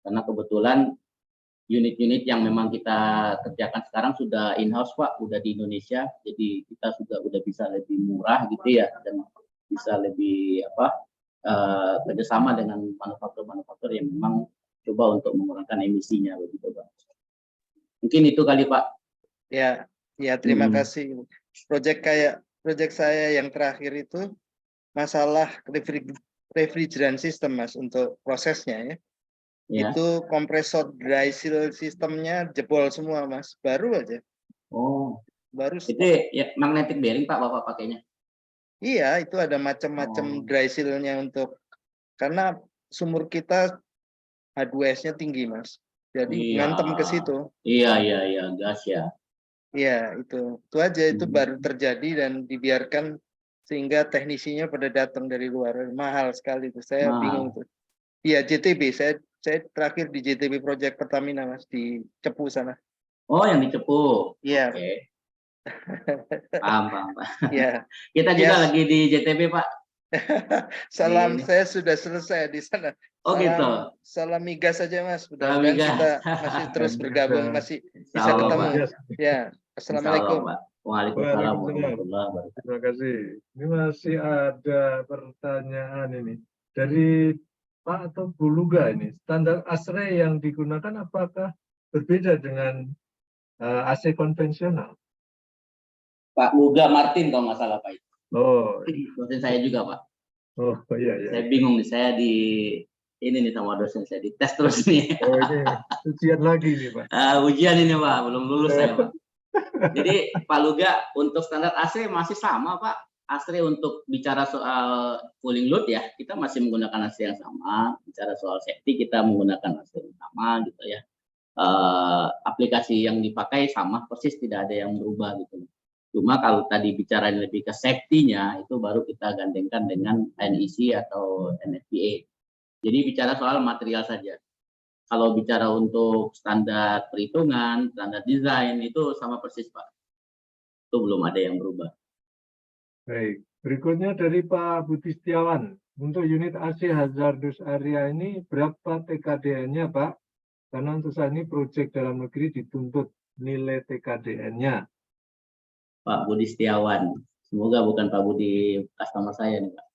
Karena kebetulan unit-unit yang memang kita kerjakan sekarang sudah in-house Pak, udah di Indonesia, jadi kita udah bisa lebih murah gitu ya, dan bisa lebih kerjasama dengan manufaktur-manufaktur yang memang coba untuk mengurangkan emisinya begitu Pak. Mungkin itu kali Pak. Ya, terima kasih. Proyek saya yang terakhir itu masalah refrigerant system Mas untuk prosesnya ya. Itu kompresor dry seal sistemnya jebol semua Mas, baru aja. Oh, baru itu ya magnetic bearing Pak Bapak pakainya? Iya, itu ada macam-macam dry seal-nya untuk karena sumur kita H2S-nya tinggi Mas, jadi ngantem ke situ. Iya, gas ya. Iya, itu aja, itu baru terjadi dan dibiarkan sehingga teknisinya pada datang dari luar, mahal sekali itu. Saya bingung tuh. Iya, JTB, saya terakhir di JTB Project Pertamina Mas, di Cepu sana. Oh, yang di Cepu. Iya. Oke. Paham Pak. Iya. Kita juga lagi di JTB Pak. Salam, saya sudah selesai di sana. Oh gitu. Salam migas saja Mas. Mudah-mudahan kita masih terus bergabung, masih bisa ketemu. Ya, assalamualaikum. Waalaikumsalam warahmatullahi wabarakatuh. Terima kasih. Ini masih ada pertanyaan ini dari Pak atau Bu Luga ini. Standar ASRE yang digunakan apakah berbeda dengan AC konvensional? Pak Luga Martin kalau nggak salah Pak itu. Oh, dosen saya juga Pak. Oh iya. Saya bingung nih, saya ini nih sama dosen saya dites terus nih. Oh ini ujian lagi nih Pak. Ujian ini Pak, belum lulus saya Pak. Jadi Pak Luga untuk standar AC masih sama Pak. AC untuk bicara soal cooling load ya, kita masih menggunakan AC yang sama. Bicara soal safety kita menggunakan AC yang sama gitu ya. Aplikasi yang dipakai sama persis, tidak ada yang berubah gitu. Cuma kalau tadi bicara lebih ke safety-nya itu baru kita gandengkan dengan NEC atau NFPA. Jadi bicara soal material saja. Kalau bicara untuk standar perhitungan, standar desain itu sama persis Pak. Itu belum ada yang berubah. Baik, berikutnya dari Pak Budi Setiawan. Untuk unit AC hazardous area ini berapa TKDN-nya Pak? Karena untuk saat ini proyek dalam negeri dituntut nilai TKDN-nya. Pak Budi Setiawan. Semoga bukan Pak Budi customer saya nih Pak.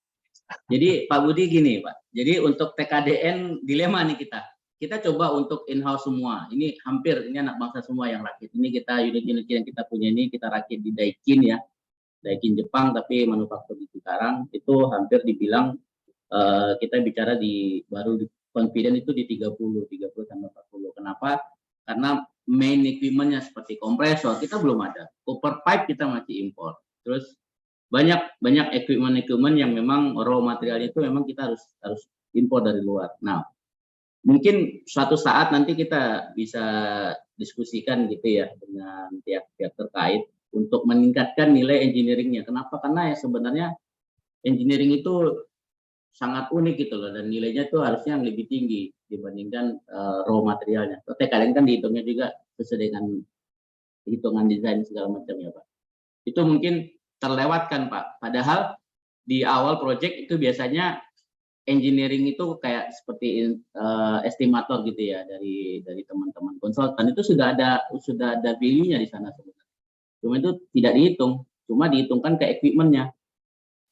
Jadi Pak Budi gini Pak. Jadi untuk TKDN dilema nih kita. Kita coba untuk in-house semua. Ini hampir ini anak bangsa semua yang rakit. Ini kita unit-unit yang kita punya ini kita rakit di Daikin ya. Daikin Jepang tapi manufaktur di Cikarang itu hampir dibilang kita bicara baru confident itu di 30 sampai 40. Kenapa? Karena main equipment-nya seperti kompresor kita belum ada. Copper pipe kita masih impor. Terus banyak equipment yang memang raw materialnya itu memang kita harus impor dari luar. Nah, mungkin suatu saat nanti kita bisa diskusikan gitu ya dengan pihak-pihak terkait untuk meningkatkan nilai engineering-nya. Kenapa? Karena ya sebenarnya engineering itu sangat unik gitu loh, dan nilainya itu harusnya yang lebih tinggi dibandingkan raw materialnya. Kalian kan dihitungnya juga sesuai dengan hitungan desain segala macam ya Pak. Itu mungkin terlewatkan Pak. Padahal di awal proyek itu biasanya engineering itu kayak seperti estimator gitu ya dari teman-teman konsultan itu sudah ada value-nya di sana sebenarnya. Cuma itu tidak dihitung, cuma dihitungkan ke equipment-nya.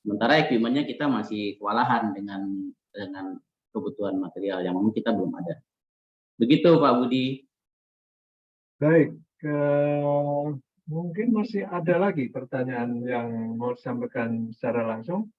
Sementara equipment-nya kita masih kewalahan dengan kebutuhan material yang memang kita belum ada. Begitu Pak Budi. Baik, Mungkin masih ada lagi pertanyaan yang mau disampaikan secara langsung.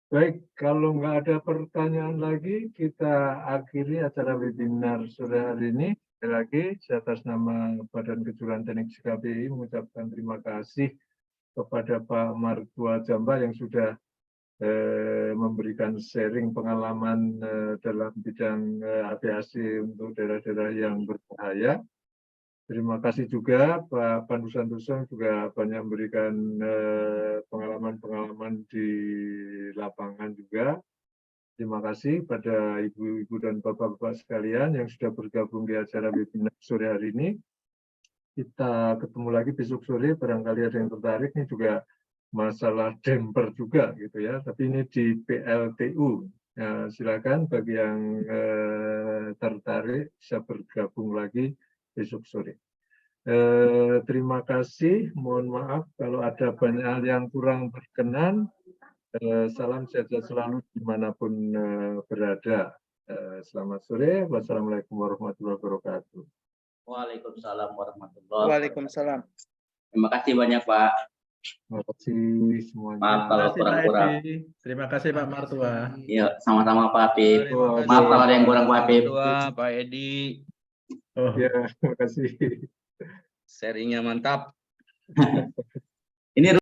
Baik, kalau nggak ada pertanyaan lagi, kita akhiri acara webinar sore hari ini. Sekali lagi, saya atas nama Badan Kejuruan Teknik CKBI mengucapkan terima kasih kepada Pak Martua Jamba yang sudah memberikan sharing pengalaman dalam bidang aviasi untuk daerah-daerah yang berbahaya. Terima kasih juga Pak Pandu Santoso juga banyak memberikan pengalaman-pengalaman di lapangan juga. Terima kasih pada ibu-ibu dan bapak-bapak sekalian yang sudah bergabung di acara webinar sore hari ini. Kita ketemu lagi besok sore, barangkali ada yang tertarik, ini juga masalah damper juga gitu ya, tapi ini di PLTU. Ya, silakan bagi yang tertarik bisa bergabung lagi besok sore. Terima kasih, mohon maaf kalau ada banyak hal yang kurang berkenan. Salam sehat selalu dimanapun berada. Selamat sore, wassalamualaikum warahmatullahi wabarakatuh. Waalaikumsalam warahmatullahi wabarakatuh. Waalaikumsalam. Terima kasih banyak Pak. Terima kasih semuanya. Maaf kalau Terima kasih Pak kurang-kurang. Edi. Terima kasih Pak Martua. Iya, sama-sama Pak Apip. Terima kasih, Maaf kalau ada yang kurang Pak Apip. Martua, Pak Edi. Oh. Ya, terima kasih. Sharingnya mantap. Ini